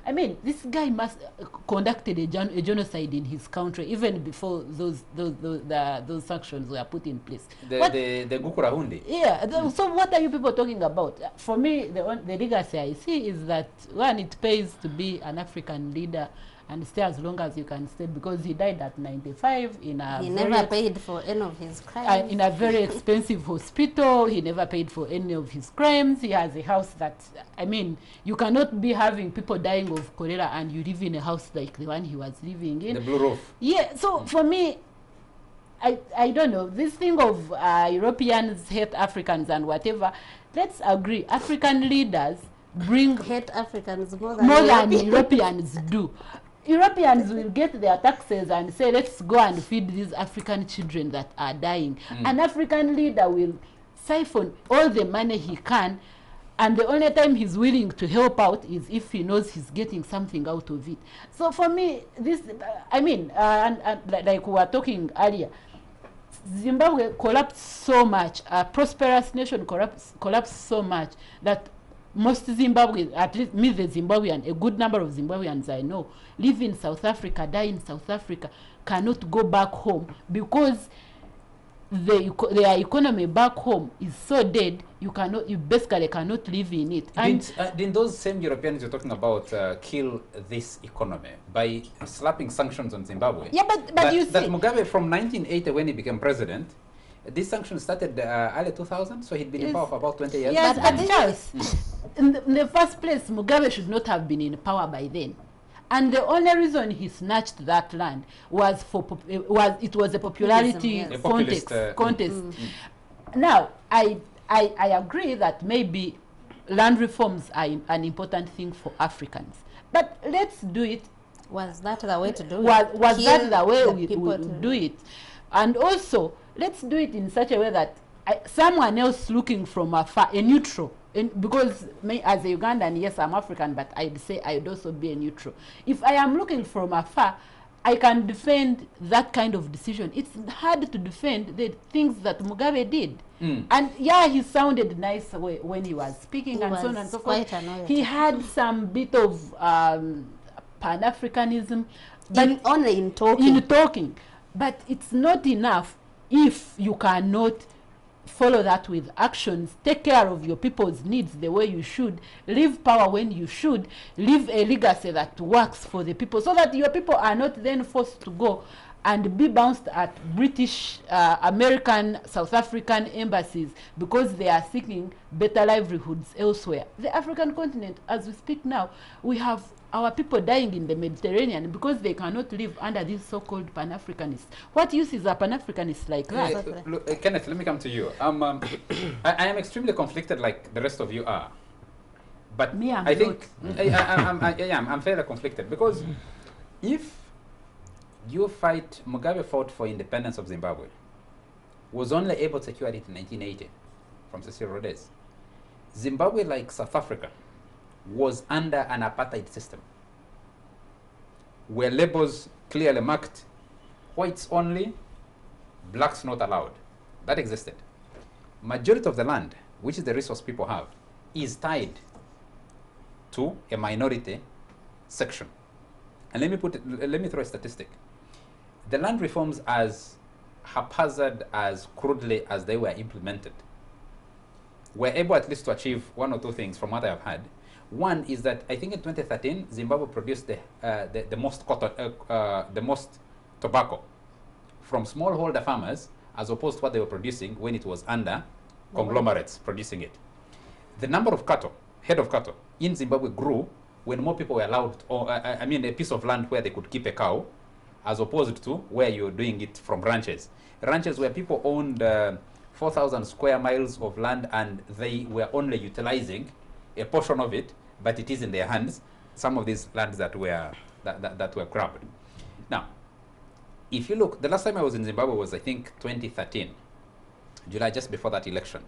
I mean, this guy must conducted a genocide in his country even before those sanctions were put in place.
The Gukura Hundi.
Yeah. So what are you people talking about? For me, the legacy I see is that, one, it pays to be an African leader and stay as long as you can stay, because he died at 95 in a
He never paid for any of his crimes.
in a very expensive hospital. He never paid for any of his crimes. He has a house that, I mean, you cannot be having people dying of cholera and you live in a house like the one he was living in.
The blue roof.
Yeah, so for me, I don't know, this thing of Europeans hate Africans and whatever, let's agree, African leaders bring
Hate Africans more than
more than
Europeans.
Europeans do. Europeans will get their taxes and say, let's go and feed these African children that are dying. An African leader will siphon all the money he can, and the only time he's willing to help out is if he knows he's getting something out of it. So for me, this, I mean, and like we were talking earlier, Zimbabwe collapsed so much, a prosperous nation collapsed so much that most Zimbabweans, at least me the Zimbabwean, a good number of Zimbabweans I know, live in South Africa, die in South Africa, cannot go back home because their economy back home is so dead, you basically cannot live in it.
Didn't those same Europeans you're talking about kill this economy by slapping sanctions on Zimbabwe?
Yeah, but you see,
that Mugabe from 1980 when he became president, these sanctions started early 2000, so he'd been in power for about 20 years.
yes, but Charles, in the first place, Mugabe should not have been in power by then. And the only reason he snatched that land was it was a popularity
Yes.
A populist,
contest. Now, I agree that maybe land reforms are an important thing for Africans, but let's do it.
Was that the way to do it?
Was that the way we
people
do it? And also, let's do it in such a way that someone else looking from afar, a neutral, because me as a Ugandan, yes, I'm African, but I'd say I'd also be a neutral. If I am looking from afar, I can defend that kind of decision. It's hard to defend the things that Mugabe did. And yeah, he sounded nice when he was speaking, and so on and so forth. He had some bit of Pan-Africanism, but
only in talking.
But it's not enough if you cannot follow that with actions, take care of your people's needs the way you should, leave power when you should, leave a legacy that works for the people, so that your people are not then forced to go and be bounced at British, American, South African embassies because they are seeking better livelihoods elsewhere. The African continent, as we speak now, we have our people dying in the Mediterranean because they cannot live under these so-called Pan-Africanists. What use is a Pan-Africanist like that?
Look, Kenneth, let me come to you. I am extremely conflicted like the rest of you are. But
Me, I'm
I think I'm fairly conflicted because if Mugabe fought for independence of Zimbabwe, was only able to secure it in 1980 from Cecil Rhodes. Zimbabwe, like South Africa, was under an apartheid system where labels clearly marked whites only, blacks not allowed. That existed. Majority of the land, which is the resource people have, is tied to a minority section. And let me throw a statistic. The land reforms, as haphazard, as crudely as they were implemented, were able at least to achieve one or two things from what I have had. One is that I think in 2013, Zimbabwe produced the most cotton, the most tobacco from smallholder farmers, as opposed to what they were producing when it was under conglomerates producing it. The number of cattle, head of cattle, in Zimbabwe grew when more people were allowed, I mean, a piece of land where they could keep a cow, as opposed to where you're doing it from ranches. Ranches where people owned 4,000 square miles of land and they were only utilizing a portion of it, but it is in their hands, some of these lands that were grabbed. Now, if you look, the last time I was in Zimbabwe was, I think, 2013, July, just before that election,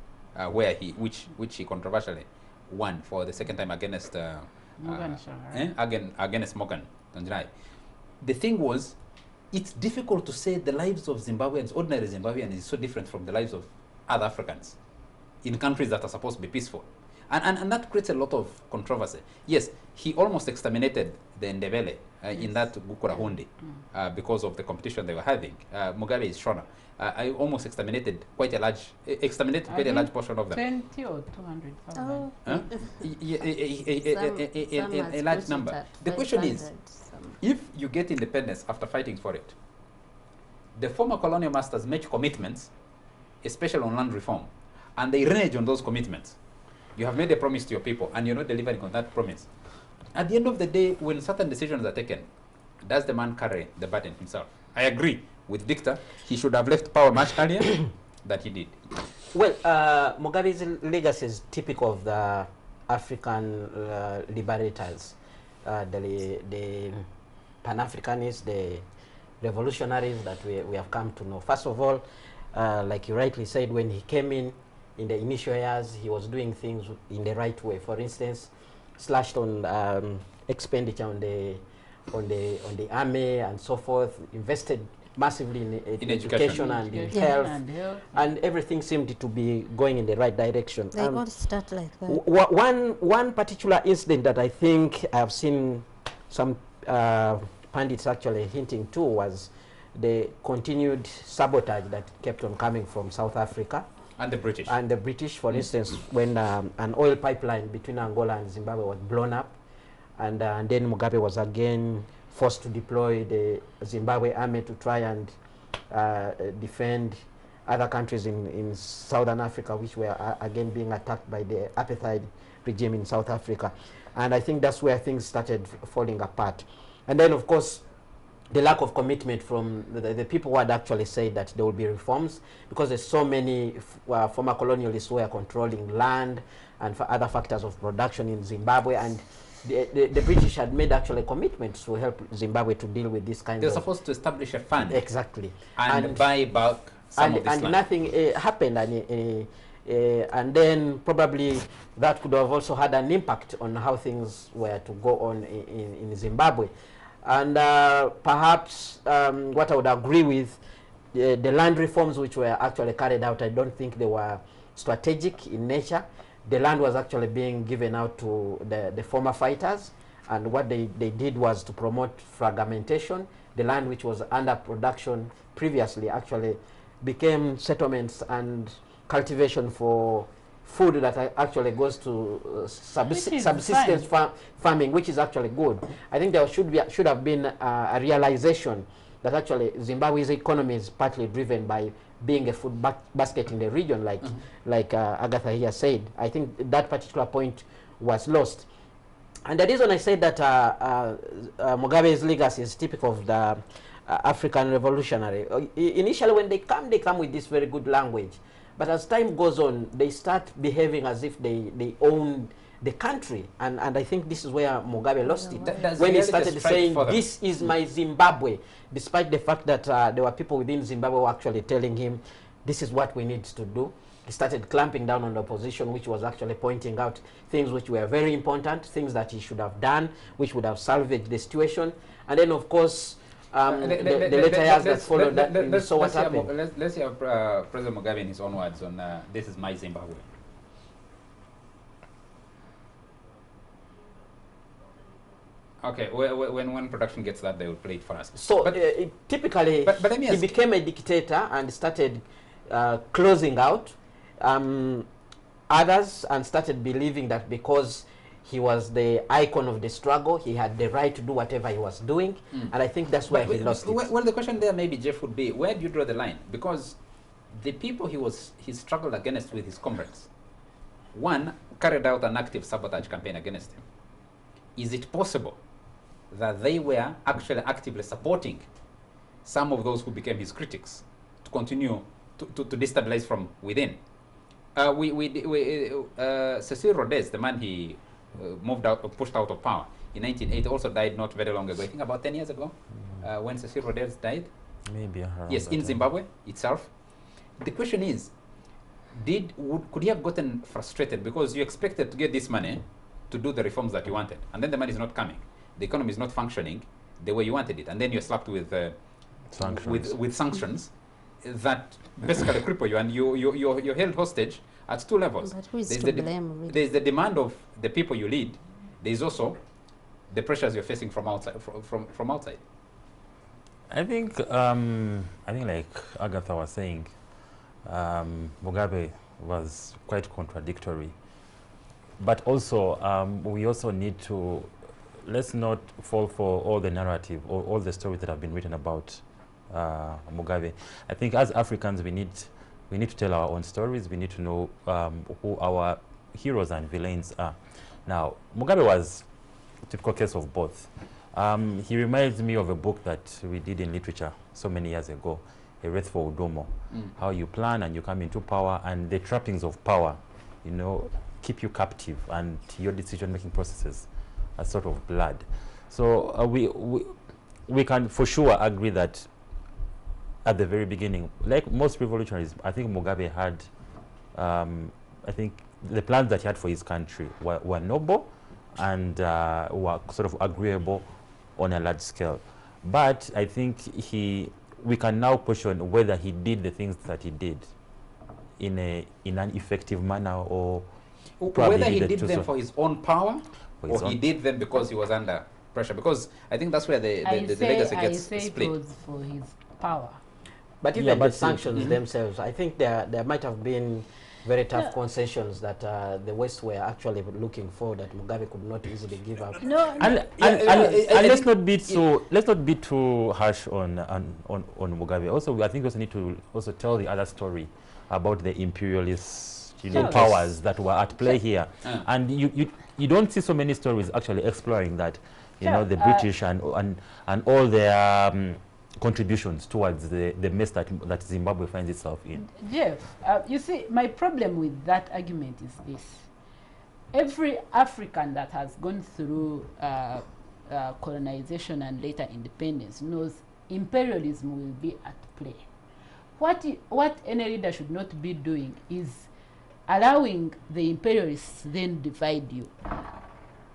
where which he controversially won for the second time against against Morgan Tsvangirai. The thing was, it's difficult to say the lives of Zimbabweans, ordinary Zimbabweans, is so different from the lives of other Africans in countries that are supposed to be peaceful. And that creates a lot of controversy. Yes, he almost exterminated the Ndebele in that Gukura Hundi because of the competition they were having. Mugabe is Shona. I almost exterminated quite a large portion of them.
20 or 200,000.
Oh.
Huh? A large number. The question is, if you get independence after fighting for it, the former colonial masters make commitments, especially on land reform, and they renege on those commitments. You have made a promise to your people, and you're not delivering on that promise. At the end of the day, when certain decisions are taken, does the man carry the burden himself? I agree with Victor. He should have left power much earlier than he did.
Well, Mugabe's legacy is typical of the African liberators, the Pan-Africanists, the revolutionaries that we have come to know. First of all, like you rightly said, when he came in the initial years, he was doing things in the right way. For instance, slashed on expenditure on the army and so forth, invested massively in education and in health, and everything seemed to be going in the right direction.
They all start like that.
One particular incident that I think I have seen some pundits actually hinting to was the continued sabotage that kept on coming from South Africa.
And the British.
And the British, for instance, when an oil pipeline between Angola and Zimbabwe was blown up, and then Mugabe was again forced to deploy the Zimbabwe army to try and defend other countries in Southern Africa, which were again being attacked by the apartheid regime in South Africa. And I think that's where things started falling apart. And then, of course, the lack of commitment from the people who had actually said that there will be reforms, because there's so many former colonialists who are controlling land and for other factors of production in Zimbabwe, and the British had made actually commitments to help Zimbabwe to deal with this kind of...
They're supposed to establish a fund.
Exactly.
And buy back some of this land.
And nothing happened. And then probably that could have also had an impact on how things were to go on in Zimbabwe. And perhaps what I would agree with, the land reforms which were actually carried out, I don't think they were strategic in nature. The land was actually being given out to the former fighters, and what they did was to promote fragmentation. The land which was under production previously actually became settlements and cultivation for food that actually goes to subsistence farming, which is actually good. I think there should have been a realization that actually Zimbabwe's economy is partly driven by being a food basket in the region, like Agatha here said. I think that particular point was lost. And the reason I said that Mugabe's legacy is typical of the African revolutionary. Initially, when they come with this very good language. But as time goes on, they start behaving as if they own the country. And I think this is where Mugabe lost it. When he started saying, this is my Zimbabwe, despite the fact that there were people within Zimbabwe who were actually telling him, this is what we need to do. He started clamping down on the opposition, which was actually pointing out things which were very important, things that he should have done, which would have salvaged the situation. And then, of course, the later years that followed that, we saw what happened.
Let's hear President Mugabe in his own words on this is my Zimbabwe. Okay, when production gets that, they will play it for us.
So typically, he became a dictator and started closing out others, and started believing that because he was the icon of the struggle, he had the right to do whatever he was doing, and I think that's where he lost it.
Well, the question there maybe, Jeff, would be, where do you draw the line? Because the people he struggled against with his comrades, one carried out an active sabotage campaign against him. Is it possible that they were actually actively supporting some of those who became his critics to continue to destabilize from within? Cecil Rhodes, the man he pushed out of power in 1980, also died not very long ago. I think about 10 years ago, when Cecil Rhodes died.
Maybe.
Yes, in Zimbabwe itself. The question is, could he have gotten frustrated because you expected to get this money to do the reforms that you wanted, and then the money is not coming, the economy is not functioning the way you wanted it, and then you're slapped with sanctions that basically cripple you, and you're held hostage at two levels.
But who is
There's
to
the
blame, really?
There's the demand of the people you lead. There's also the pressures you're facing from outside. From outside.
I think like Agatha was saying, Mugabe was quite contradictory. But also, we also need to, let's not fall for all the narrative or all the stories that have been written about Mugabe. I think as Africans, we need to tell our own stories. We need to know who our heroes and villains are. Now, Mugabe was a typical case of both. He reminds me of a book that we did in literature so many years ago, A Wreath for Udomo, how you plan and you come into power, and the trappings of power, you know, keep you captive, and your decision-making processes are sort of blood. So we can for sure agree that at the very beginning, like most revolutionaries, I think Mugabe had, I think the plans that he had for his country were noble and were sort of agreeable on a large scale. But I think we can now question whether he did the things that he did in an effective manner, or
whether he did them for his own power or he did them because he was under pressure. Because I think that's where the legacy gets split.
It was for his power.
But even the sanctions themselves, I think there might have been very tough concessions that the West were actually looking for that Mugabe could not easily give up.
And let's not be too harsh on Mugabe. Also, I think we also need to also tell the other story about the imperialist powers that were at play here. And you don't see so many stories actually exploring that, the British and all their contributions towards the mess that Zimbabwe finds itself in.
Jeff, you see, my problem with that argument is this. Every African that has gone through colonization and later independence knows imperialism will be at play. What any leader should not be doing is allowing the imperialists then divide you.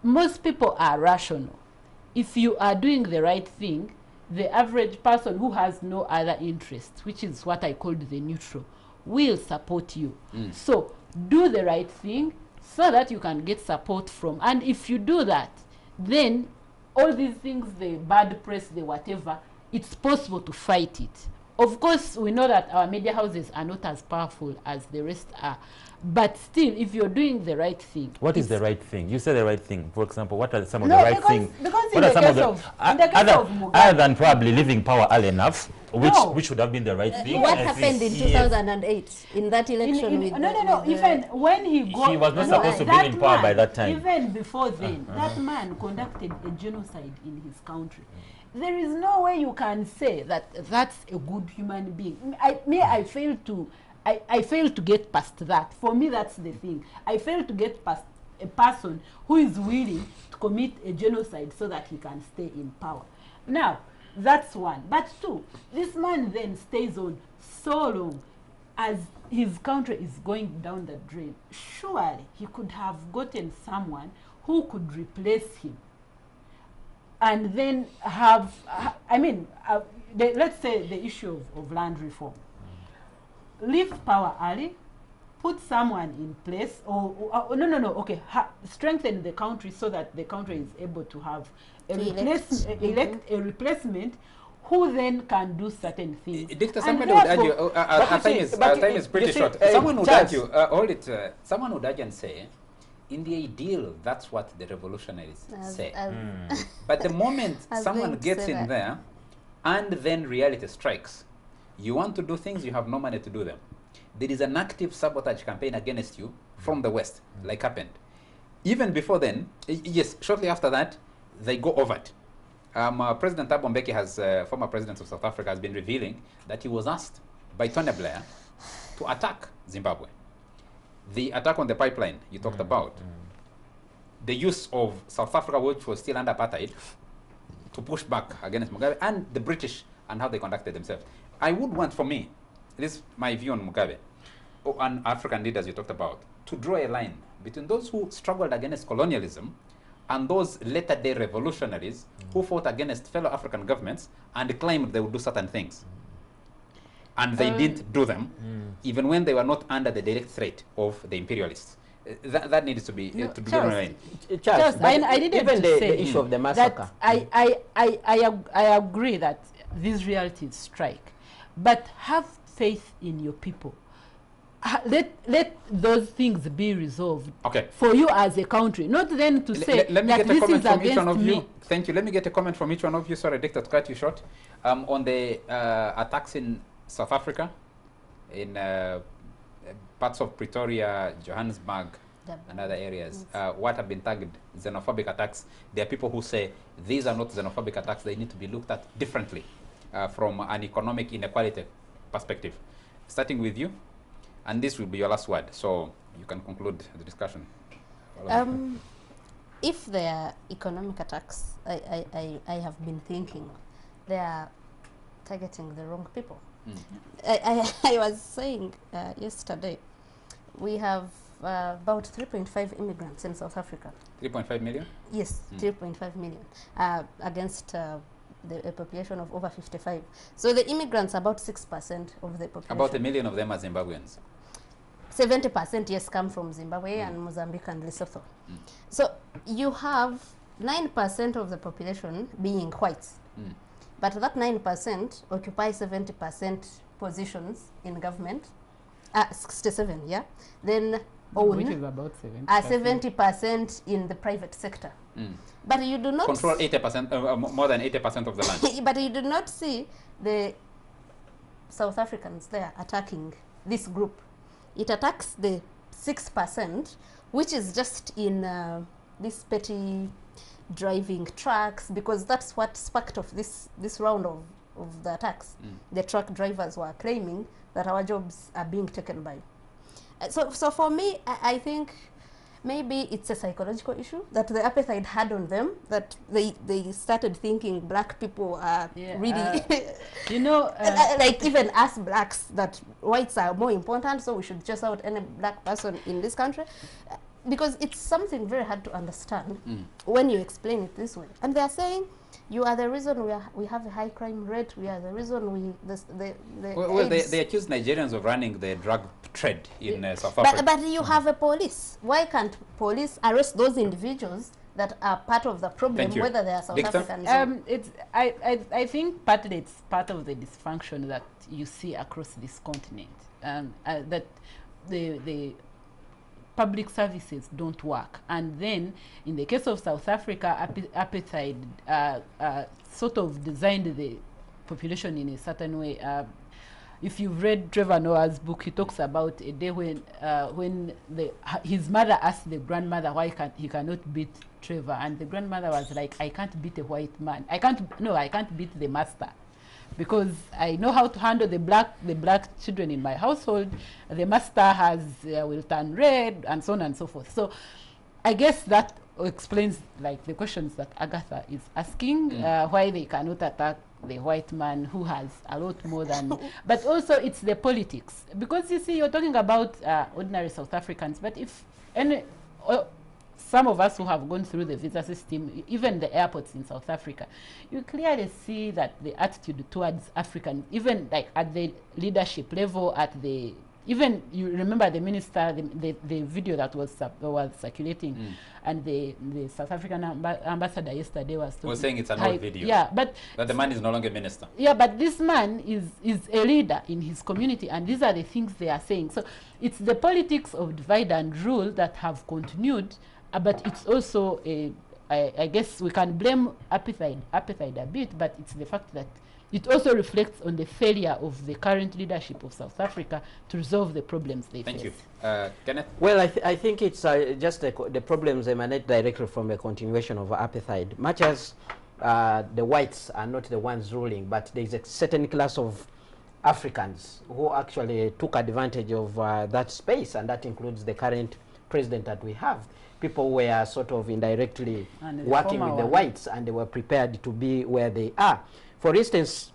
Most people are rational. If you are doing the right thing, the average person who has no other interest, which is what I called the neutral, will support you. So do the right thing so that you can get support from. And if you do that, then all these things, the bad press, the whatever, it's possible to fight it. Of course, we know that our media houses are not as powerful as the rest are. But still, if you're doing the right thing.
What is the right thing? You say the right thing. For example, what are some of the right things?
Because in the case of Mugabe,
other than probably leaving power early enough, which would have been the right thing.
What happened in 2008 in that election?
Even when he got...
He was not supposed to be in power by that time.
Even before then, that man conducted a genocide in his country. There is no way you can say that that's a good human being. I fail to get past that. For me, that's the thing. I fail to get past a person who is willing to commit a genocide so that he can stay in power. Now, that's one. But two, this man then stays on so long as his country is going down the drain. Surely he could have gotten someone who could replace him. And then have, let's say the issue of land reform. Leave power early, put someone in place, strengthen the country so that the country is able to have elect a replacement who then can do certain things.
Dictor, somebody would argue, our time is pretty short. Someone would argue, someone would argue and say, in the ideal, that's what the revolutionaries say. But the moment someone gets in there and then reality strikes, you want to do things, you have no money to do them. There is an active sabotage campaign against you from the West, like happened. Even before then, yes, shortly after that, they go overt. President Thabo Mbeki, former president of South Africa, has been revealing that he was asked by Tony Blair to attack Zimbabwe. The attack on the pipeline you talked about, the use of South Africa, which was still under apartheid, to push back against Mugabe, and the British and how they conducted themselves. I would want, for me, this is my view on Mugabe, and African leaders you talked about, to draw a line between those who struggled against colonialism and those later-day revolutionaries who fought against fellow African governments and claimed they would do certain things. and they didn't do them, even when they were not under the direct threat of the imperialists. That needs to be
Charles,
Charles,
I didn't
even
say
the issue of the massacre.
I agree that these realities strike, but have faith in your people. Let those things be resolved for you as a country, not then to say
let me
that
get a
this
comment
is
from each one
against
of
me.
you. Thank you. Let me get a comment from each one of you. Sorry, Dick, to cut you short. On the attacks in South Africa, in parts of Pretoria, Johannesburg, and other areas, what have been tagged xenophobic attacks. There are people who say these are not xenophobic attacks. They need to be looked at differently from an economic inequality perspective. Starting with you, and this will be your last word, so you can conclude the discussion.
If they are economic attacks, I have been thinking they are targeting the wrong people. I was saying yesterday, we have about 3.5 immigrants in South Africa.
3.5 million?
Yes, 3.5 million against a population of over 55. So the immigrants are about 6% of the population.
About 1 million of them are Zimbabweans.
70%, yes, come from Zimbabwe and Mozambique and Lesotho. So you have 9% of the population being whites. But that 9% occupy 70% positions in government. 67, yeah. Then
Which is about
70% in the private sector. But you do not
control 80%, more than 80% of the land.
But you do not see the South Africans there attacking this group. It attacks the 6%, which is just in this petty driving trucks, because that's what sparked off this round of the attacks. The truck drivers were claiming that our jobs are being taken by. So for me, I think maybe it's a psychological issue that the apartheid had on them, that they started thinking black people are really,
you know,
like even us blacks, that whites are more important, so we should chase out any black person in this country. Because it's something very hard to understand when you explain it this way. And they are saying, you are the reason we have a high crime rate, we are the reason
they accuse Nigerians of running the drug trade in South Africa.
But you have a police. Why can't police arrest those individuals that are part of the problem, whether they are South Africans?
I think partly it's part of the dysfunction that you see across this continent, that the public services don't work. And then in the case of South Africa, apartheid sort of designed the population in a certain way. If you've read Trevor Noah's book, he talks about a day when his mother asked the grandmother why he cannot beat Trevor, and the grandmother was like, I can't beat a white man. I can't beat the master, because I know how to handle the black children in my household. The master will turn red, and so on and so forth. So I guess that explains like the questions that Agatha is asking, why they cannot attack the white man who has a lot more than, but also it's the politics, because you see, you're talking about ordinary South Africans, but if some of us who have gone through the visa system, even the airports in South Africa, you clearly see that the attitude towards Africans, even like at the leadership level, even you remember the minister, the video that was circulating, and the South African ambassador yesterday was
saying it's an old video.
Yeah, but
that the man is no longer minister.
Yeah, but this man is a leader in his community, and these are the things they are saying. So it's the politics of divide and rule that have continued, but it's also I guess we can blame apartheid a bit, but it's the fact that it also reflects on the failure of the current leadership of South Africa to resolve the problems they face.
Thank you. Kenneth?
Well, I think it's just the problems emanate directly from a continuation of apartheid. Much as the whites are not the ones ruling, but there is a certain class of Africans who actually took advantage of that space, and that includes the current president that we have. People were sort of indirectly working with the whites, and they were prepared to be where they are. For instance,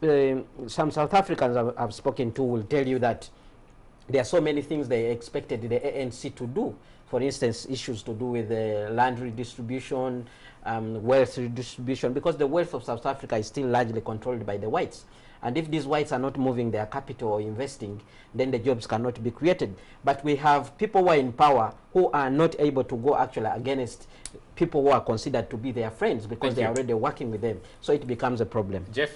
some South Africans I've spoken to will tell you that there are so many things they expected the ANC to do. For instance, issues to do with the land redistribution, wealth redistribution, because the wealth of South Africa is still largely controlled by the whites. And if these whites are not moving their capital or investing, then the jobs cannot be created. But we have people who are in power who are not able to go actually against people who are considered to be their friends, because they are already working with them. So it becomes a problem.
Jeff?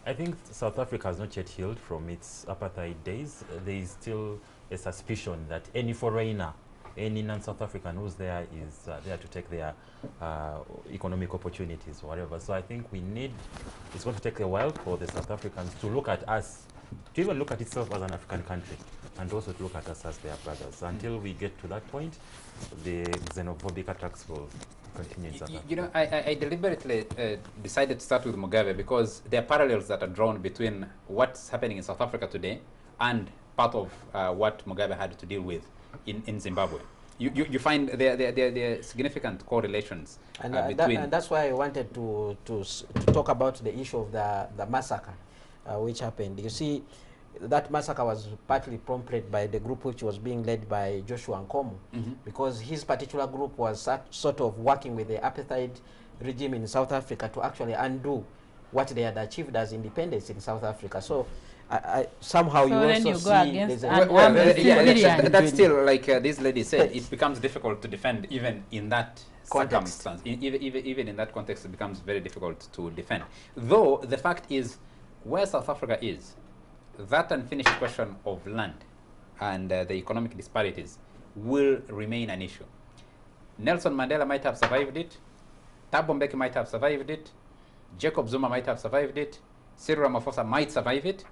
I think South Africa has not yet healed from its apartheid days. There is still a suspicion that any foreigner, any non-South African who's there is there to take their economic opportunities or whatever. So I think it's going to take a while for the South Africans to look at us, to even look at itself as an African country, and also to look at us as their brothers. Until we get to that point, the xenophobic attacks will continue in South Africa.
You know, I deliberately decided to start with Mugabe because there are parallels that are drawn between what's happening in South Africa today and part of what Mugabe had to deal with in Zimbabwe. You find there are significant correlations between...
and that's why I wanted to talk about the issue of the massacre which happened. You see, that massacre was partly prompted by the group which was being led by Joshua Nkomo, because his particular group was sort of working with the apartheid regime in South Africa to actually undo what they had achieved as independence in South Africa. So somehow
so
you
then
also
you go
see
against
that's still, like this lady said, it becomes difficult to defend even in that
context.
circumstance. Even in that context, it becomes very difficult to defend. Though the fact is, where South Africa is, that unfinished question of land and the economic disparities will remain an issue. Nelson Mandela might have survived it. Thabo Mbeki might have survived it. Jacob Zuma might have survived it. Cyril Ramaphosa might survive it.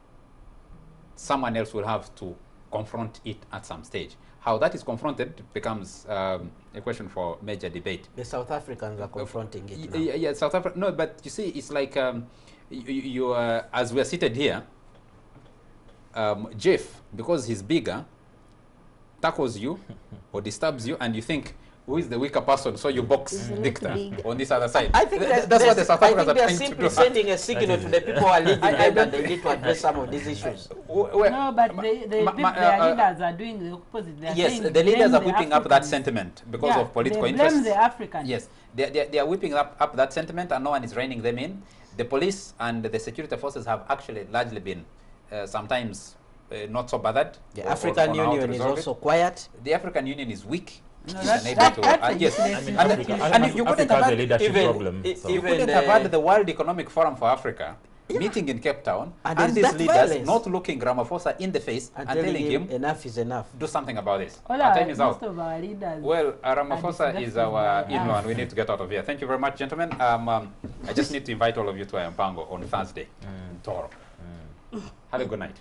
Someone else will have to confront it at some stage. How that is confronted becomes a question for major debate.
The South Africans are confronting it now.
Yeah, South Africa. No, but you see, it's like as we're seated here, Jeff, because he's bigger, tackles you or disturbs you, and you think, who is the weaker person? So you box Victor on this other side.
I think
that's what the South Africans are
they are
trying to
simply
do.
sending a signal to the people who are leading them that they need to address some of these issues.
No, but their leaders are doing the opposite. They are
Yes,
saying
the leaders are
blame the
whipping up that
Africans.
sentiment because of political
they
interests.
blame the Africans.
Yes, they are whipping up that sentiment, and no one is reining them in. The police and the security forces have actually largely been sometimes not so bothered.
The African Union is also quiet.
The African Union is weak.
No,
Yes,
I mean,
and you couldn't have
a
had
leadership problem. So.
you couldn't have had the World Economic Forum for Africa meeting in Cape Town and these leaders
violence.
not looking Ramaphosa in the face and telling him
enough is enough.
do something about this.
All
Our time is out.
most of our leaders.
Well, Ramaphosa is our
disgusting.
in-law, and we need to get out of here. Thank you very much, gentlemen. I just need to invite all of you to Mpango on Thursday, tomorrow. Have a good night.